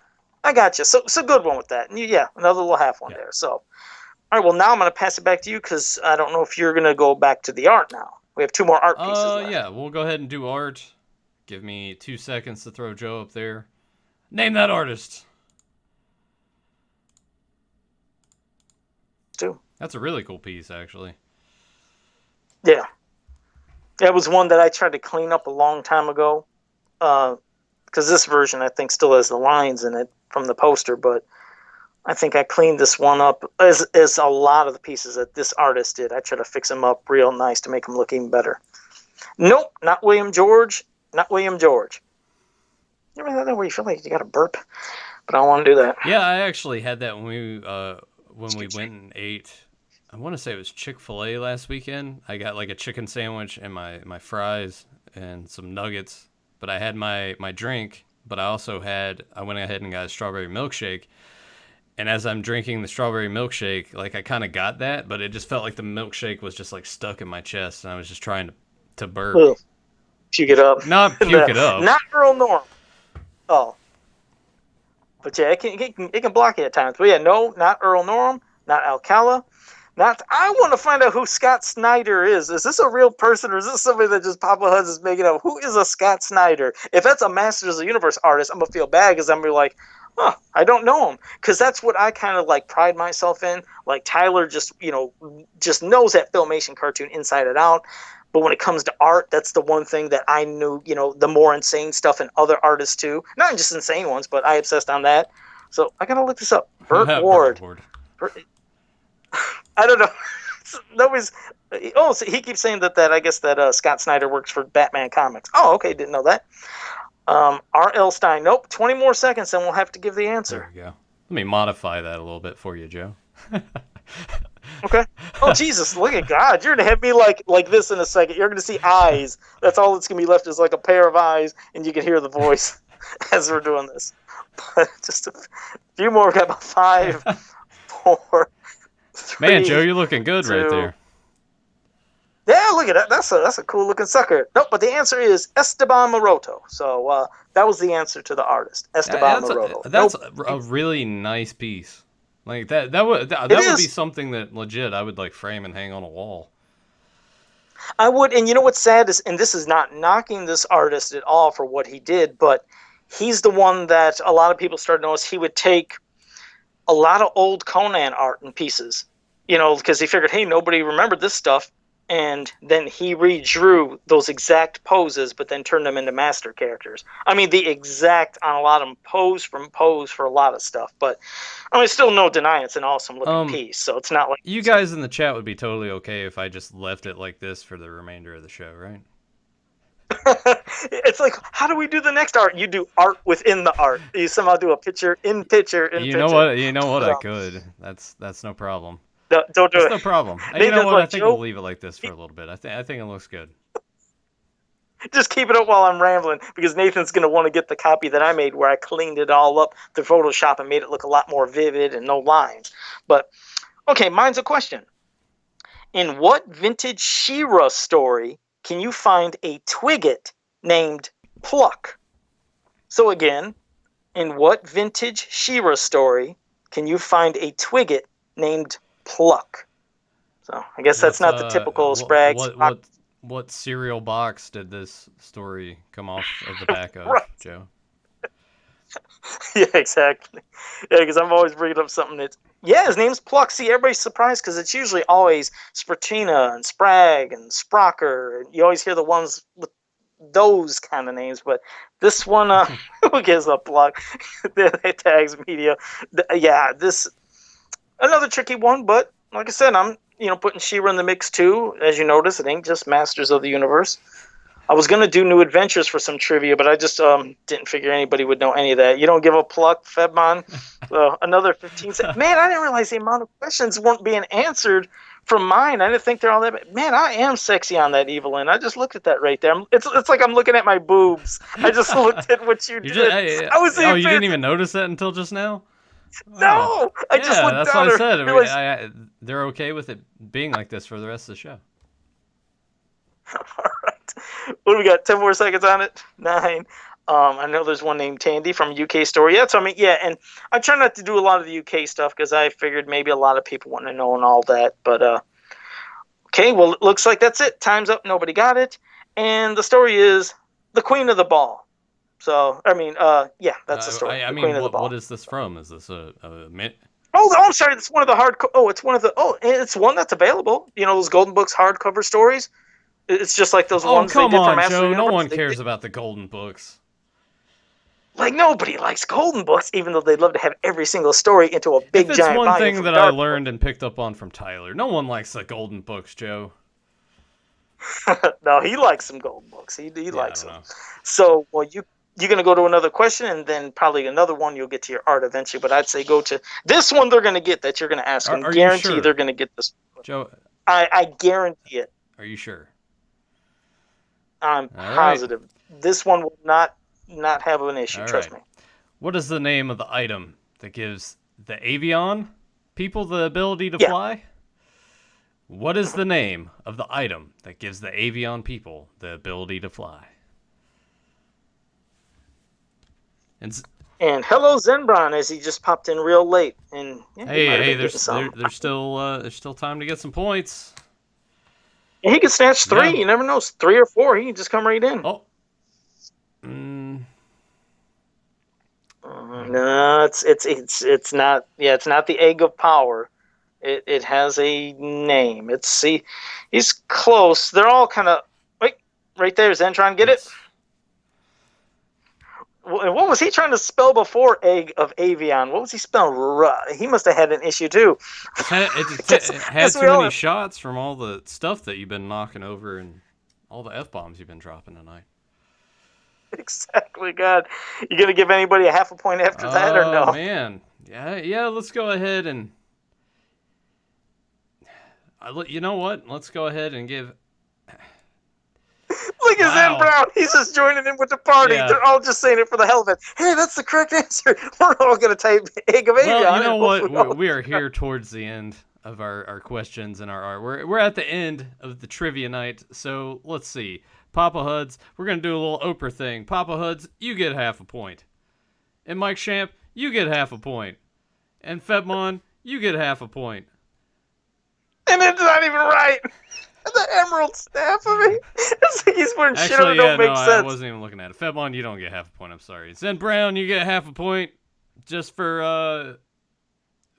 I got you. So good one with that. And another little half one there. So, all right, well now I'm going to pass it back to you, because I don't know if you're going to go back to the art now. We have 2 more art pieces left. Yeah, we'll go ahead and do art. Give me 2 seconds to throw Joe up there. Name that artist. 2. That's a really cool piece, actually. Yeah. That was one that I tried to clean up a long time ago. Because this version, I think, still has the lines in it from the poster. But I think I cleaned this one up as a lot of the pieces that this artist did. I tried to fix them up real nice to make them look even better. Nope, not William George. Not William George. You ever had that where you feel like you got to burp? But I don't want to do that. Yeah, I actually had that when we went and ate, I want to say it was Chick-fil-A last weekend. I got like a chicken sandwich and my fries and some nuggets, but I had my drink, but I went ahead and got a strawberry milkshake. And as I'm drinking the strawberry milkshake, like I kind of got that, but it just felt like the milkshake was just like stuck in my chest, and I was just trying to burp. Ugh. Puke it up. Not puke it up. Not Earl Norm. Oh. But yeah, it can block you at times. But yeah, no, not Earl Norm, not Alcala. I want to find out who Scott Snyder is. Is this a real person, or is this somebody that just Papa Huds is making up? Who is a Scott Snyder? If that's a Masters of the Universe artist, I'm going to feel bad, because I'm going to be like, I don't know him. Because that's what I kind of like pride myself in. Like Tyler just knows that Filmation cartoon inside and out. But when it comes to art, that's the one thing that I knew, the more insane stuff in other artists too. Not just insane ones, but I obsessed on that. So I got to look this up. Burt Ward. I don't know. Nobody's. Oh, so he keeps saying that I guess that Scott Snyder works for Batman Comics. Oh, okay, didn't know that. R.L. Stein. Nope. 20 more seconds, and we'll have to give the answer. There we go. Let me modify that a little bit for you, Joe. Okay. Oh, Jesus, look at God. You're going to have me like this in a second. You're going to see eyes. That's all that's going to be left is like a pair of eyes, and you can hear the voice as we're doing this. But just a few more. We've got about 5, 4, 3. Man, Joe, you're looking good 2. right there. Yeah, look at that. That's a cool looking sucker. Nope, but the answer is Esteban Maroto. So that was the answer to the artist, Esteban Maroto. That's a really nice piece. Like that would be something that legit I would like frame and hang on a wall. I would, and you know what's sad is, and this is not knocking this artist at all for what he did, but he's the one that a lot of people started to notice. He would take a lot of old Conan art and pieces, because he figured, hey, nobody remembered this stuff. and then he redrew those exact poses, but then turned them into master characters. I mean, the exact, on a lot of them, pose for a lot of stuff, but I mean, still no denying it's an awesome looking piece, so it's not like... You guys in the chat would be totally okay if I just left it like this for the remainder of the show, right? It's like, how do we do the next art? You do art within the art. You somehow do a picture in picture in picture. You know what? I could. That's no problem. No, don't do it. No problem. You know what? Like, I think we'll leave it like this for a little bit. I think it looks good. Just keep it up while I'm rambling, because Nathan's going to want to get the copy that I made where I cleaned it all up through Photoshop and made it look a lot more vivid and no lines. But, okay, mine's a question. In what vintage Shira story can you find a Twigget named Pluck? So again, in what vintage Shira story can you find a Twigget named Pluck? So I guess that's not the typical Sprags. What cereal box did this story come off of the back of, right. Joe? Yeah, exactly. Yeah, because I'm always bringing up something that's... Yeah, his name's Pluck. See, everybody's surprised because it's usually always Spratina and Sprag and Sprocker. You always hear the ones with those kind of names, but this one, who gives a Pluck? They tags media. Yeah, this... Another tricky one, but like I said, I'm putting Shira in the mix too. As you notice, it ain't just Masters of the Universe. I was going to do New Adventures for some trivia, but I just didn't figure anybody would know any of that. You don't give a Pluck, Febmon? Another 15 seconds. Man, I didn't realize the amount of questions weren't being answered from mine. I didn't think they're all that bad. Man, I am sexy on that Evelyn. I just looked at that right there. It's like I'm looking at my boobs. I just looked at what you did. You didn't even notice that until just now? No! I just looked that's down. What I said. They're okay with it being like this for the rest of the show. All right. What do we got? 10 more seconds on it? 9. I know there's one named Tandy from UK Story. Yeah, so and I try not to do a lot of the UK stuff because I figured maybe a lot of people want to know and all that. But, okay, well, it looks like that's it. Time's up. Nobody got it. And the story is The Queen of the Ball. So, I mean, that's the story. Queen of the Ball. What is this from? Is this a mint? Oh, I'm sorry. It's one of the it's one that's available. Those Golden Books hardcover stories. It's just like those ones they did for Master Joe. Universe. No one cares about the Golden Books. Like, nobody likes Golden Books, even though they'd love to have every single story into a big, giant volume. It's one thing that I learned and picked up on from Tyler. No one likes the Golden Books, Joe. No, he likes some Golden Books. He likes them. So, well, you're going to go to another question, and then probably another one you'll get to your art eventually. But I'd say go to this one they're going to get that you're going to ask. I guarantee sure? They're going to get this one. Joe, I guarantee it. Are you sure? I'm positive. Right. This one will not have an issue. Trust me. What is the name of the item that gives the avian people the ability to fly? What is the name of the item that gives the avian people the ability to fly? And hello Zenbron, as he just popped in real late. And there's still time to get some points. And he can snatch 3. Yeah. You never know. 3 or 4. He can just come right in. Oh. No, it's not. Yeah, it's not the Egg of Power. It has a name. He's close. They're all kind of right there. Zentron, get it? What was he trying to spell before Egg of Avian? What was he spelling? He must have had an issue too. It had too many shots from all the stuff that you've been knocking over and all the F-bombs you've been dropping tonight. Exactly, God. You gonna give anybody a half a point after that or no? Oh man, yeah. Let's go ahead and. You know what? Let's go ahead and give. Look at Zen Brown. He's just joining in with the party. Yeah. They're all just saying it for the hell of it. Hey, that's the correct answer. We're all going to type Egg of Avian. Well, you know what? We are here towards the end of our questions and our art. We're at the end of the trivia night, so let's see. Papa Huds, we're going to do a little Oprah thing. Papa Huds, you get half a point. And Mike Champ, you get half a point. And Febmon, you get half a point. And it's not even right. The emerald staff of me. It's like he's putting shit on that don't make sense. I wasn't even looking at it. Febmon, you don't get half a point. I'm sorry. Zen Brown, you get half a point just for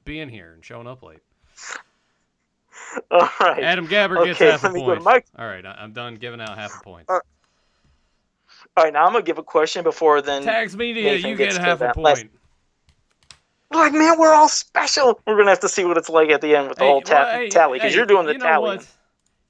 being here and showing up late. All right. Adam Gabber gets half a point. All right, I'm done giving out half a point. All right, now I'm going to give a question before then. Tags Media, Nathan you get half a point. Like, man, we're all special. We're going to have to see what it's like at the end with the whole tally, because you're doing the tally.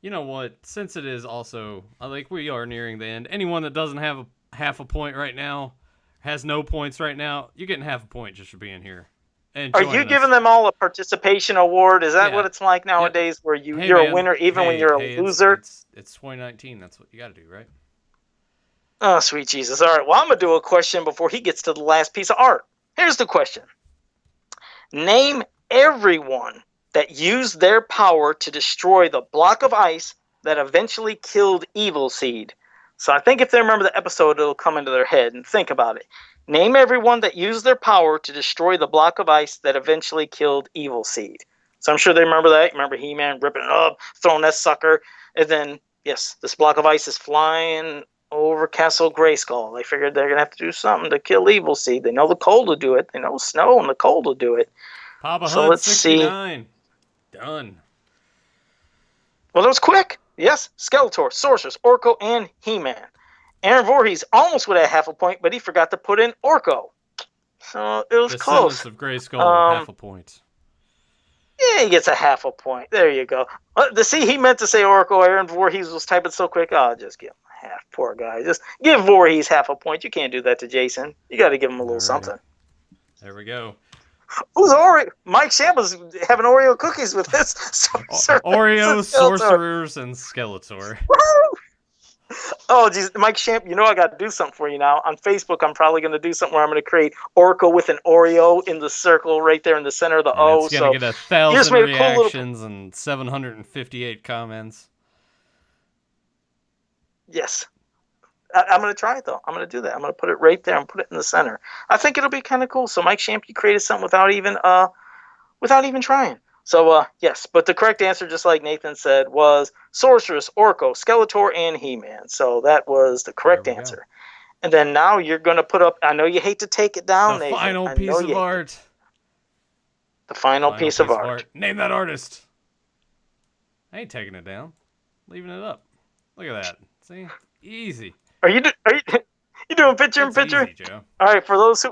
You know what? Since it is also, like, we are nearing the end, anyone that doesn't have half a point right now, has no points right now, you're getting half a point just for being here. And are you giving them all a participation award? Is that what it's like nowadays, where you're a winner even when you're a loser? It's 2019. That's what you got to do, right? Oh, sweet Jesus. All right, well, I'm going to do a question before he gets to the last piece of art. Here's the question. Name everyone that used their power to destroy the block of ice that eventually killed Evil Seed. So I think if they remember the episode, it'll come into their head, and think about it. Name everyone that used their power to destroy the block of ice that eventually killed Evil Seed. So I'm sure they remember that. Remember He-Man ripping it up, throwing that sucker. And then, yes, this block of ice is flying over Castle Grayskull. They figured they're going to have to do something to kill Evil Seed. They know the cold will do it. They know snow and the cold will do it. Papa so Hut let's 69. See. Done. Well, that was quick. Yes, Skeletor, Sorceress, Orko, and He-Man. Aaron Voorhees almost would have half a point, but he forgot to put in Orko. So it was close. Descendants of Grayskull, half a point. Yeah, he gets a half a point. There you go. See, he meant to say Orko. Aaron Voorhees was typing so quick. Oh, just give him a half. Poor guy. Just give Voorhees half a point. You can't do that to Jason. You got to give him a little something. There we go. Who's Oreo? Mike Shamba's having Oreo cookies with this. Oreo, Sorcerers, and Skeletor. Oh, geez, Mike Shamp, you know I got to do something for you now. On Facebook, I'm probably going to do something where I'm going to create Orko with an Oreo in the circle right there in the center of the O. It's going to get 1,000 reactions and 758 comments. Yes. I'm going to try it, though. I'm going to do that. I'm going to put it right there and put it in the center. I think it'll be kind of cool. So, Mike Shamp, you created something without even trying. So, yes. But the correct answer, just like Nathan said, was Sorceress, Orko, Skeletor, and He-Man. So, that was the correct answer. Go. And then now you're going to put up, I know you hate to take it down, Nathan. The final piece of art. The final piece of art. Name that artist. I ain't taking it down. Leaving it up. Look at that. See? Easy. Are you doing picture in picture? Easy, Joe. All right, for those who,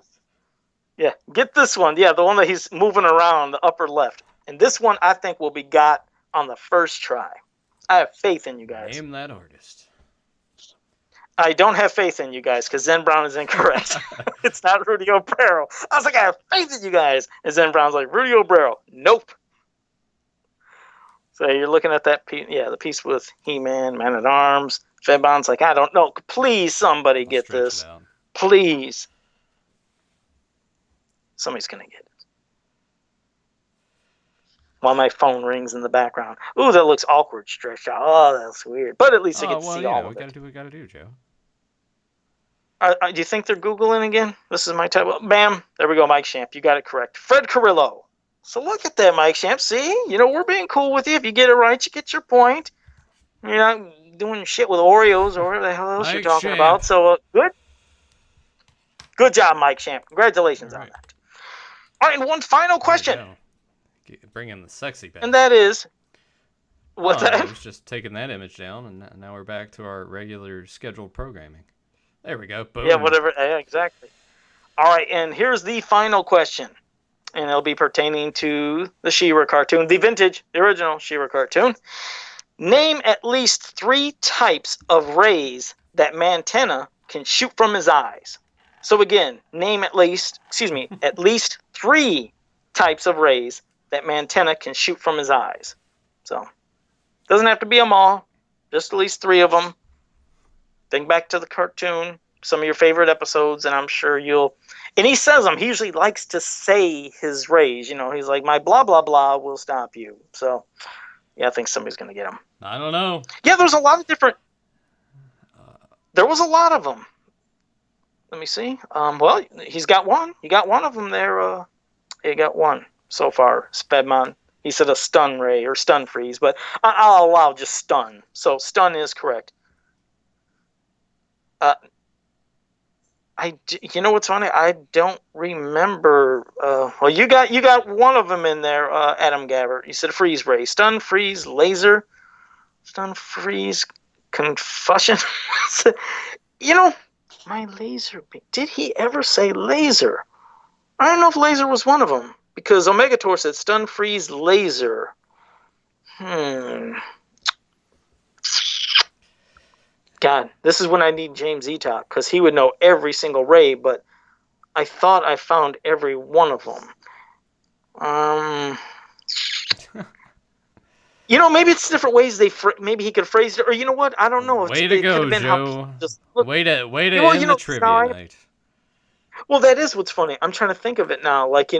get this one. Yeah, the one that he's moving around, the upper left. And this one I think will be got on the first try. I have faith in you guys. Name that artist. I don't have faith in you guys because Zen Brown is incorrect. It's not Rudy Obrero. I was like, I have faith in you guys. And Zen Brown's like, Rudy Obrero. Nope. So you're looking at that piece, the piece with He-Man, Man-at-Arms. Fedbon's like, I don't know. Please, somebody get this. Please. Somebody's going to get it. While my phone rings in the background. Ooh, that looks awkward stretched out. Oh, that's weird. But at least I get to see all of it. We got to do what we got to do, Joe. Do you think they're Googling again? This is my type. Bam. There we go, Mike Shamp. You got it correct. Fred Carrillo. So look at that, Mike Shamp. See? We're being cool with you. If you get it right, you get your point. You're not doing shit with Oreos or whatever the hell else you're talking about. So, good. Good job, Mike Shamp. Congratulations on that. All right, and one final question. Bring in the sexy back. And that is... What's that? I was just taking that image down, and now we're back to our regular scheduled programming. There we go. Boom. Yeah, whatever. Yeah, exactly. All right, and here's the final question. And it'll be pertaining to the Shira cartoon, the original Shira cartoon. Name at least 3 types of rays that Mantenna can shoot from his eyes. So again, name at least 3 types of rays that Mantenna can shoot from his eyes. So, doesn't have to be them all, just at least 3 of them. Think back to the cartoon, some of your favorite episodes, and I'm sure you'll... And he says them. He usually likes to say his rays. He's like, my blah, blah, blah will stop you. So... yeah, I think somebody's going to get them. I don't know. Yeah, there's a lot of different... There was a lot of them. Let me see. Well, he's got one. You got one of them there. He got one so far. Spedman. He said a stun ray or stun freeze, but I'll allow just stun. So stun is correct. I You know what's funny? I don't remember. Well, you got one of them in there, Adam Gabbert. You said freeze ray, stun, freeze, laser, stun, freeze, confusion. My laser. Did he ever say laser? I don't know if laser was one of them because Omegator said stun, freeze, laser. God, this is when I need James Etok because he would know every single ray, but I thought I found every one of them. Maybe it's different ways maybe he could phrase it, or you know what? I don't know. Way to go, Joe. Way to end the trivia night. Well, that is what's funny. I'm trying to think of it now. Like,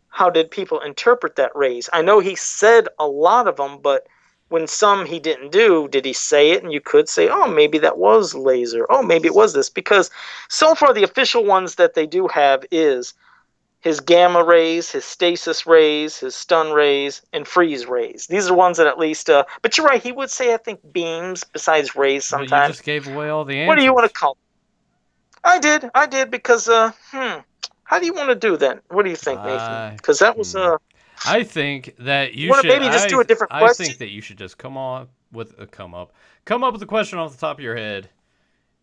how did people interpret that raise? I know he said a lot of them, but when some he didn't do, did he say it? And you could say, oh, maybe that was laser. Oh, maybe it was this. Because so far the official ones that they do have is his gamma rays, his stasis rays, his stun rays, and freeze rays. These are ones that at least... but you're right, he would say, I think, beams besides rays sometimes. Well, you just gave away all the answers. What do you want to call them? I did, because... How do you want to do that? What do you think, Nathan? Because that was... I think that you should maybe just do a different question. I think that you should just come up with a question off the top of your head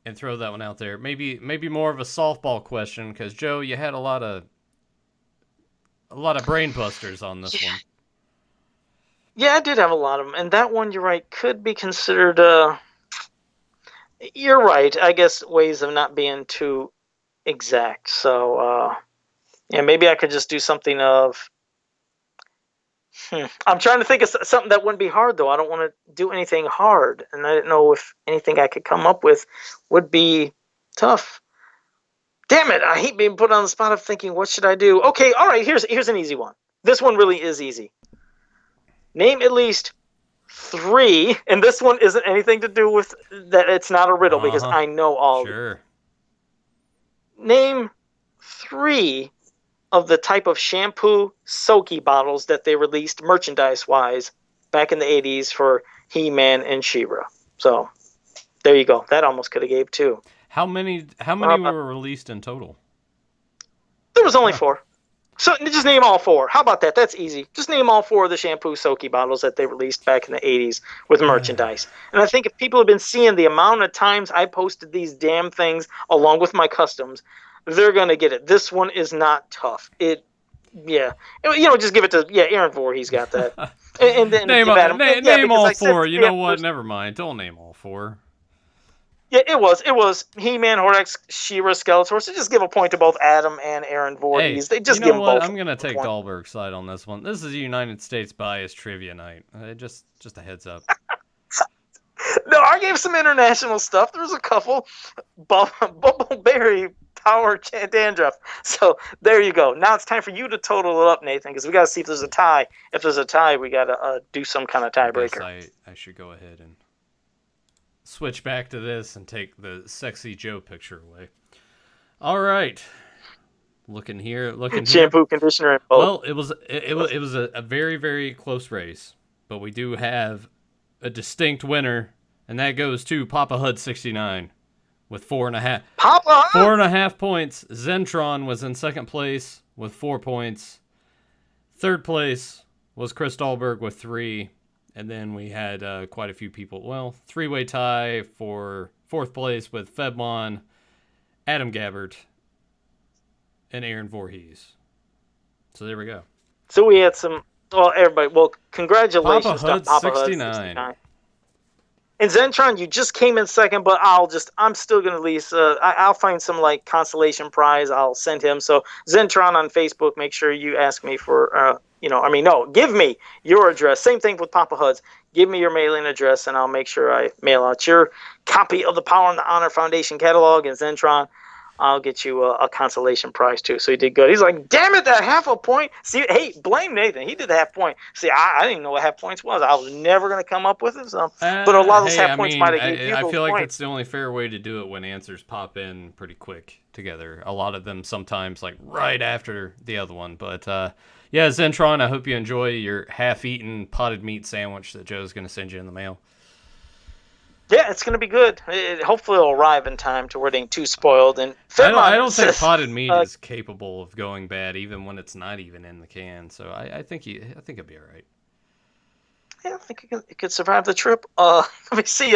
and throw that one out there. Maybe more of a softball question because Joe, you had a lot of brain busters on this one. Yeah, I did have a lot of them, and that one, you're right, could be considered. You're right. I guess ways of not being too exact. So maybe I could just do something of. I'm trying to think of something that wouldn't be hard, though. I don't want to do anything hard, and I didn't know if anything I could come up with would be tough. Damn it! I hate being put on the spot of thinking, what should I do? Okay, all right, here's an easy one. This one really is easy. Name at least 3, and this one isn't anything to do with that. It's not a riddle because I know all. Sure. Name 3 of the type of shampoo Soaky bottles that they released merchandise-wise back in the 80s for He-Man and Shira. So, there you go. That almost could have gave 2. How many were released in total? There was only 4. So, just name all 4. How about that? That's easy. Just name all 4 of the shampoo Soaky bottles that they released back in the 80s with merchandise. And I think if people have been seeing the amount of times I posted these damn things along with my customs, they're going to get it. This one is not tough. Just give it to, Aaron Vore, he's got that. And then name all 4. You know what? Never mind. Don't name all 4. Yeah, it was He-Man, Hordex, Shira, Skeletor. So just give a point to both Adam and Aaron Voorhees. They just give them both. I'm going to take Dahlberg's side on this one. This is a United States bias trivia night. Just a heads up. No, I gave some international stuff. There was a couple. Bubbleberry Power Dandruff. So there you go. Now it's time for you to total it up, Nathan, because we got to see if there's a tie. If there's a tie, we got to do some kind of tiebreaker. I should go ahead and switch back to this and take the sexy Joe picture away. All right. Looking here. Shampoo, conditioner, and both. Well, it was a very, very close race, but we do have a distinct winner, and that goes to Papa Hud 69 with 4.5. Papa 4.5 points. Zentron was in second place with 4 points. Third place was Chris Dahlberg with 3. And then we had quite a few people. Well, 3-way tie for fourth place with Febmon, Adam Gabbert, and Aaron Voorhees. So there we go. So we had some. Well, everybody. Well, congratulations Papa to Papa Hud 69. And Zentron, you just came in second, but I'm still going to at least, I'll find some consolation prize. I'll send him. So Zentron on Facebook, make sure you ask me for, give me your address. Same thing with Papa Huds. Give me your mailing address and I'll make sure I mail out your copy of the Power and the Honor Foundation catalog. And Zentron, I'll get you a consolation prize too. So he did good. He's like, damn it, that half a point. See, hey, blame Nathan. He did the half point. See, I didn't even know what half points was. I was never going to come up with it. So, but a lot of those half points might have given you I feel like points. that's the only fair way to do it when answers pop in pretty quick together. A lot of them sometimes right after the other one. But yeah, Zentron, I hope you enjoy your half-eaten potted meat sandwich that Joe's going to send you in the mail. Yeah, it's going to be good. Hopefully it'll arrive in time to where it ain't too spoiled. And I don't think potted meat is capable of going bad, even when it's not even in the can. So I think it'll be all right. Yeah, I think it could survive the trip. Let me see.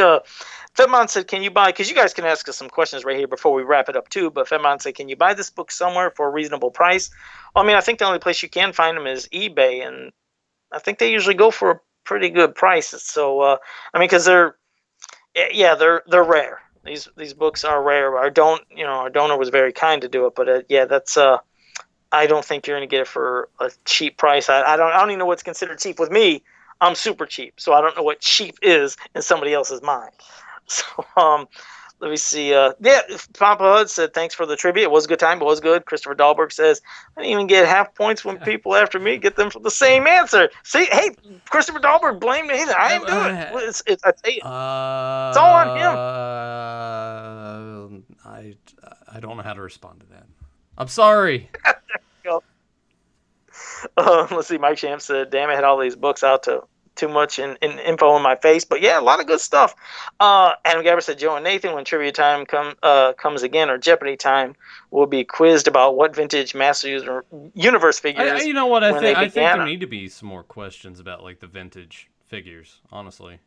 Fedmon said, "Can you buy?" Because you guys can ask us some questions right here before we wrap it up too. But Fedmon said, "Can you buy this book somewhere for a reasonable price?" Well, I mean, I think the only place you can find them is eBay, and I think they usually go for a pretty good price. So, I mean, because they're rare. These books are rare. Our donor was very kind to do it, but that's I don't think you're going to get it for a cheap price. I don't even know what's considered cheap. With me, I'm super cheap, so I don't know what cheap is in somebody else's mind. So let me see. Papa Hud said thanks for the trivia. It was a good time. It was good. Christopher Dahlberg says I didn't even get half points when people after me get them for the same answer. See, hey, Christopher Dahlberg blamed me. I didn't do it. I tell you, it's all on him. I don't know how to respond to that. I'm sorry. Let's see. Mike Champ said, "Damn, I had all these books out too much in info in my face." But yeah, a lot of good stuff. Adam Gabber said, "Joe and Nathan, when trivia time comes again, or Jeopardy time, will be quizzed about what vintage Master Universe figures." You know what? I think there need to be some more questions about like the vintage figures. Honestly.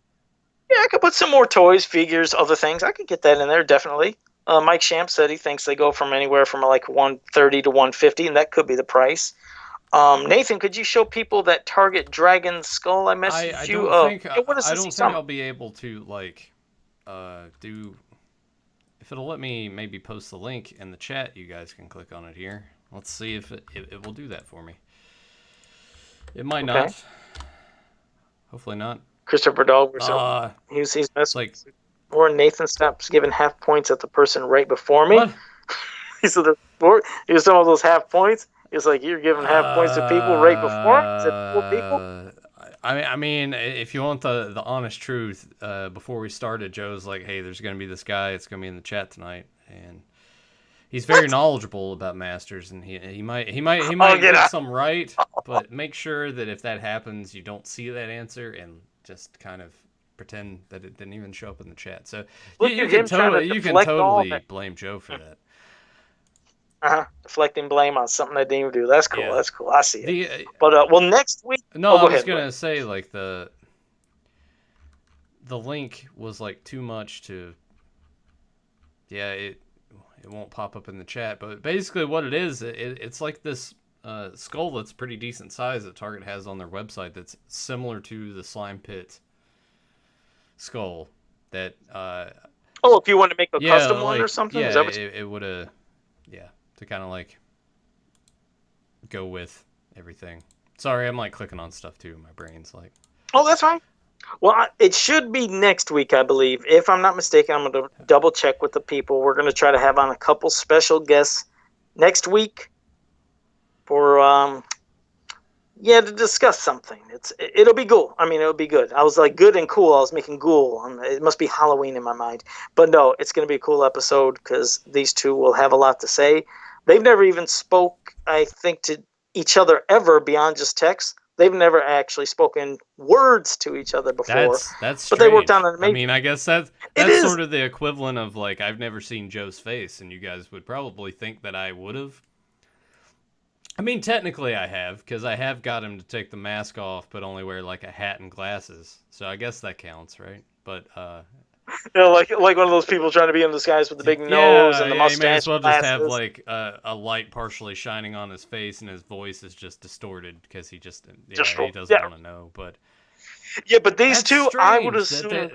Yeah, I could put some more toys, figures, other things. I could get that in there definitely. Mike Champ said he thinks they go from anywhere from like 130 to 150, and that could be the price. Nathan, could you show people that Target Dragon Skull I messaged you? I don't think I'll be able to do. If it'll let me maybe post the link in the chat, you guys can click on it here. Let's see if it will do that for me. It might not. Hopefully not. Christopher Dog. He's messing. Or Nathan stops giving half points at the person right before me. What? He said he was some of those half points. It's like you're giving half points to people right before him. Is it 4 people? I mean, if you want the honest truth, before we started, Joe's like, "Hey, there's going to be this guy. It's going to be in the chat tonight," and he's very knowledgeable about Masters, and he might get some right, but make sure that if that happens, you don't see that answer and just kind of pretend that it didn't even show up in the chat. So you can totally blame Joe for that. Deflecting blame on something I didn't even do. That's cool. Yeah. That's cool. I see it. But next week. No, I was gonna say like the link was like too much to. Yeah, it won't pop up in the chat, but basically what it is, it's like this skull that's pretty decent size that Target has on their website. That's similar to the Slime Pit skull. That. If you want to make a custom one or something. Yeah, is that what it would have. Yeah. To kind of like go with everything. Sorry, I'm like clicking on stuff too. My brain's like. Oh, that's fine. Well, it should be next week, I believe. If I'm not mistaken, I'm going to double check with the people. We're going to try to have on a couple special guests next week for to discuss something. It'll be cool. I mean, it'll be good. I was like good and cool. I was making ghoul. It must be Halloween in my mind. But no, it's going to be a cool episode because these two will have a lot to say. They've never even spoke, I think, to each other ever beyond just text. They've never actually spoken words to each other before. That's but they worked on it. I mean, I guess that's sort of the equivalent of like I've never seen Joe's face, and you guys would probably think that I would have. I mean, technically I have, because I have got him to take the mask off, but only wear like a hat and glasses. So I guess that counts, right? But like one of those people trying to be in disguise with the big nose and the mustache. You may as well just have like a light partially shining on his face, and his voice is just distorted because he doesn't want to know. But but these two, I would assume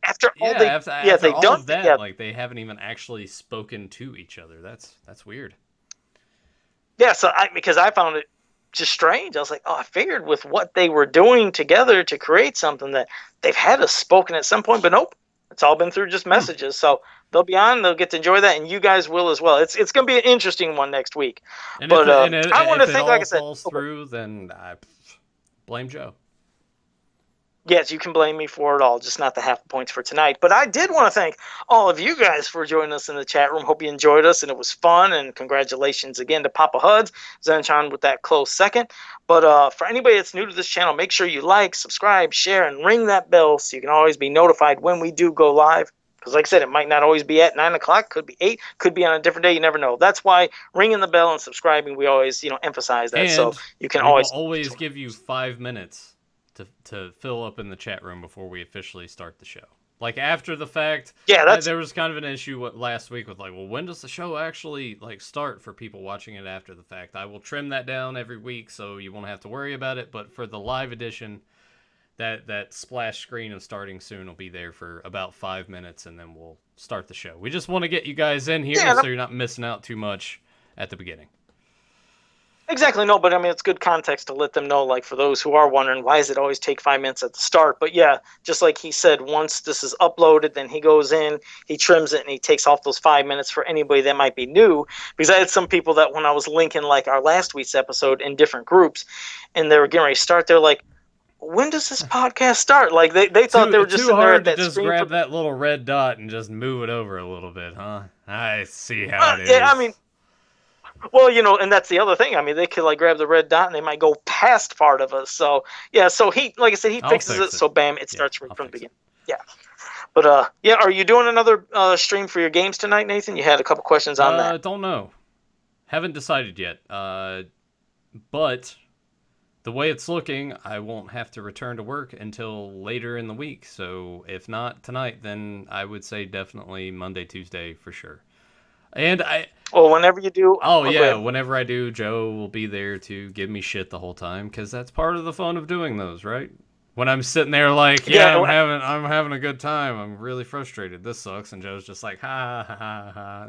after all of that, together. Like they haven't even actually spoken to each other. That's weird. Yeah, so because I found it just strange. I was like, I figured with what they were doing together to create something that they've had us spoken at some point, but nope, it's all been through just messages. So they'll be on, they'll get to enjoy that, and you guys will as well. It's going to be an interesting one next week. And but I want to think, like I said, falls through, then I blame Joe. Yes, you can blame me for it all, just not the half points for tonight. But I did want to thank all of you guys for joining us in the chat room. Hope you enjoyed us, and it was fun. And congratulations again to Papa Huds, Zenchan with that close second. But for anybody that's new to this channel, make sure you like, subscribe, share, and ring that bell so you can always be notified when we do go live. Because like I said, it might not always be at 9 o'clock, could be 8, could be on a different day, you never know. That's why ringing the bell and subscribing, we always emphasize that. And so you can we will always give you 5 minutes to fill up in the chat room before we officially start the show. Like after the fact, there was kind of an issue last week with when does the show actually start for people watching it after the fact? I will trim that down every week so you won't have to worry about it. But for the live edition, that splash screen of starting soon will be there for about 5 minutes, and then we'll start the show. We just want to get you guys in here so you're not missing out too much at the beginning. Exactly, no, but I mean, it's good context to let them know, for those who are wondering, why does it always take 5 minutes at the start? But yeah, just like he said, once this is uploaded, then he goes in, he trims it, and he takes off those 5 minutes for anybody that might be new. Because I had some people that when I was linking, our last week's episode in different groups, and they were getting ready to start, they're like, when does this podcast start? They thought they were just sitting there at that just screen. Grab that little red dot and just move it over a little bit, huh? I see how it is. Yeah, I mean, well, and that's the other thing. I mean, they could grab the red dot and they might go past part of us. So yeah, so he, like I said, he fixes it. So bam, it starts right from the beginning. Yeah, but yeah, are you doing another stream for your games tonight, Nathan? You had a couple questions on that. Don't know, haven't decided yet. But the way it's looking, I won't have to return to work until later in the week. So if not tonight, then I would say definitely Monday, Tuesday for sure. And whenever you do. Whenever I do, Joe will be there to give me shit the whole time, because that's part of the fun of doing those, right? When I'm sitting there I'm having a good time. I'm really frustrated. This sucks, and Joe's just like, ha ha ha ha.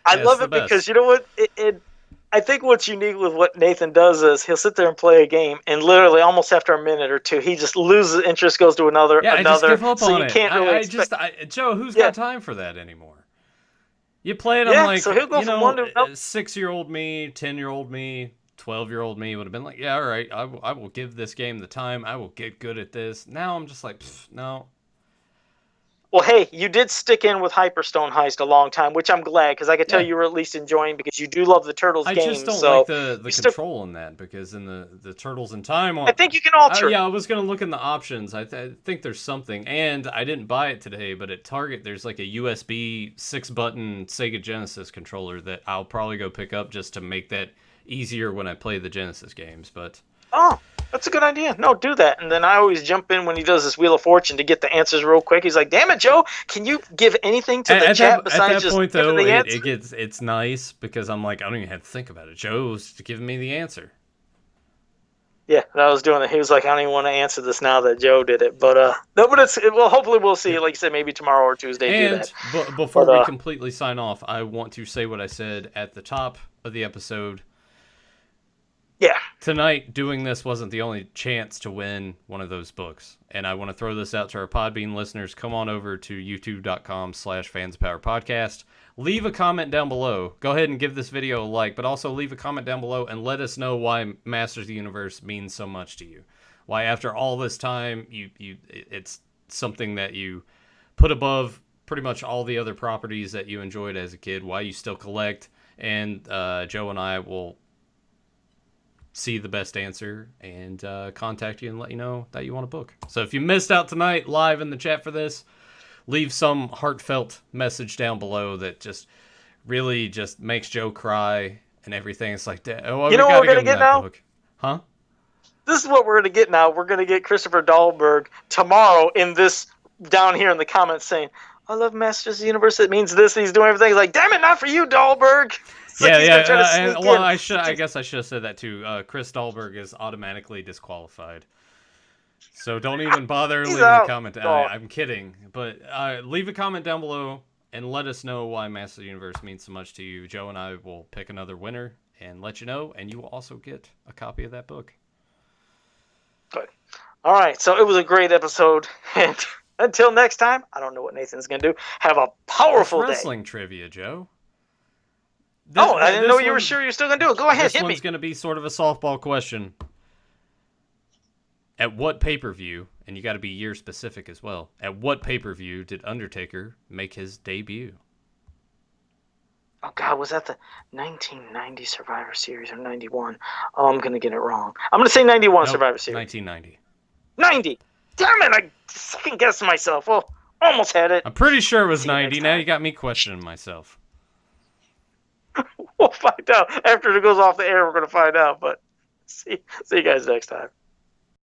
I love it because you know what? I think what's unique with what Nathan does is he'll sit there and play a game, and literally almost after a minute or two, he just loses interest, goes to another. I just give up on it. Can't really Joe, who's got time for that anymore? You play it, I'm so he'll go from 6-year-old me, 10-year-old me, 12-year-old me would have been like, yeah, all right, I will give this game the time. I will get good at this. Now I'm just like, no. Well, hey, you did stick in with Hyperstone Heist a long time, which I'm glad, because I could tell you were at least enjoying, because you do love the Turtles games. I just don't like the control in that, because in the Turtles in Time... I think you can alter it. Yeah, I was going to look in the options. I think there's something, and I didn't buy it today, but at Target there's a USB 6-button Sega Genesis controller that I'll probably go pick up just to make that easier when I play the Genesis games, but... Oh, that's a good idea. No, do that. And then I always jump in when he does this Wheel of Fortune to get the answers real quick. He's like, damn it, Joe, can you give anything to the chat besides just point, giving though, the answer? It's nice because I'm like, I don't even have to think about it. Joe's giving me the answer. Yeah, I was doing it. He was like, I don't even want to answer this now that Joe did it. But no, but hopefully we'll see. Like you said, maybe tomorrow or Tuesday. And do that. Before we completely sign off, I want to say what I said at the top of the episode. Yeah. Tonight, doing this wasn't the only chance to win one of those books. And I want to throw this out to our Podbean listeners. Come on over to youtube.com/fanspowerpodcast. Leave a comment down below. Go ahead and give this video a like, but also leave a comment down below and let us know why Masters of the Universe means so much to you. Why, after all this time, it's something that you put above pretty much all the other properties that you enjoyed as a kid, why you still collect. And Joe and I will see the best answer and contact you and let you know that you want a book. So if you missed out tonight live in the chat for this, leave some heartfelt message down below that just really just makes Joe cry and everything. It's like, oh, you know what we're gonna get now? Book. Huh? This is what we're gonna get now. We're gonna get Christopher Dahlberg tomorrow in this down here in the comments saying, I love Masters of the Universe. It means this. He's doing everything. He's like, damn it, not for you, Dahlberg. I guess I should have said that too. Chris Dahlberg is automatically disqualified, so don't even bother leaving a comment. I'm kidding, but leave a comment down below and let us know why Masters of the Universe means so much to you. Joe and I will pick another winner and let you know, and you will also get a copy of that book. Good. All right, so it was a great episode, and until next time, I don't know what Nathan's gonna do. Have a powerful day. Wrestling trivia, Joe. I didn't know you were sure you're still going to do it. Go ahead, hit me. This one's going to be sort of a softball question. At what pay-per-view And you got to be year specific as well. At what pay-per-view did Undertaker make his debut? Oh, God, was that the 1990 Survivor Series or 91? Oh, I'm going to get it wrong. I'm going to say 91 Survivor Series. 1990. 90! Damn it, I second-guessed myself. Well, almost had it. I'm pretty sure it was 90. Now you got me questioning myself. We'll find out. After it goes off the air, we're going to find out. But see you guys next time.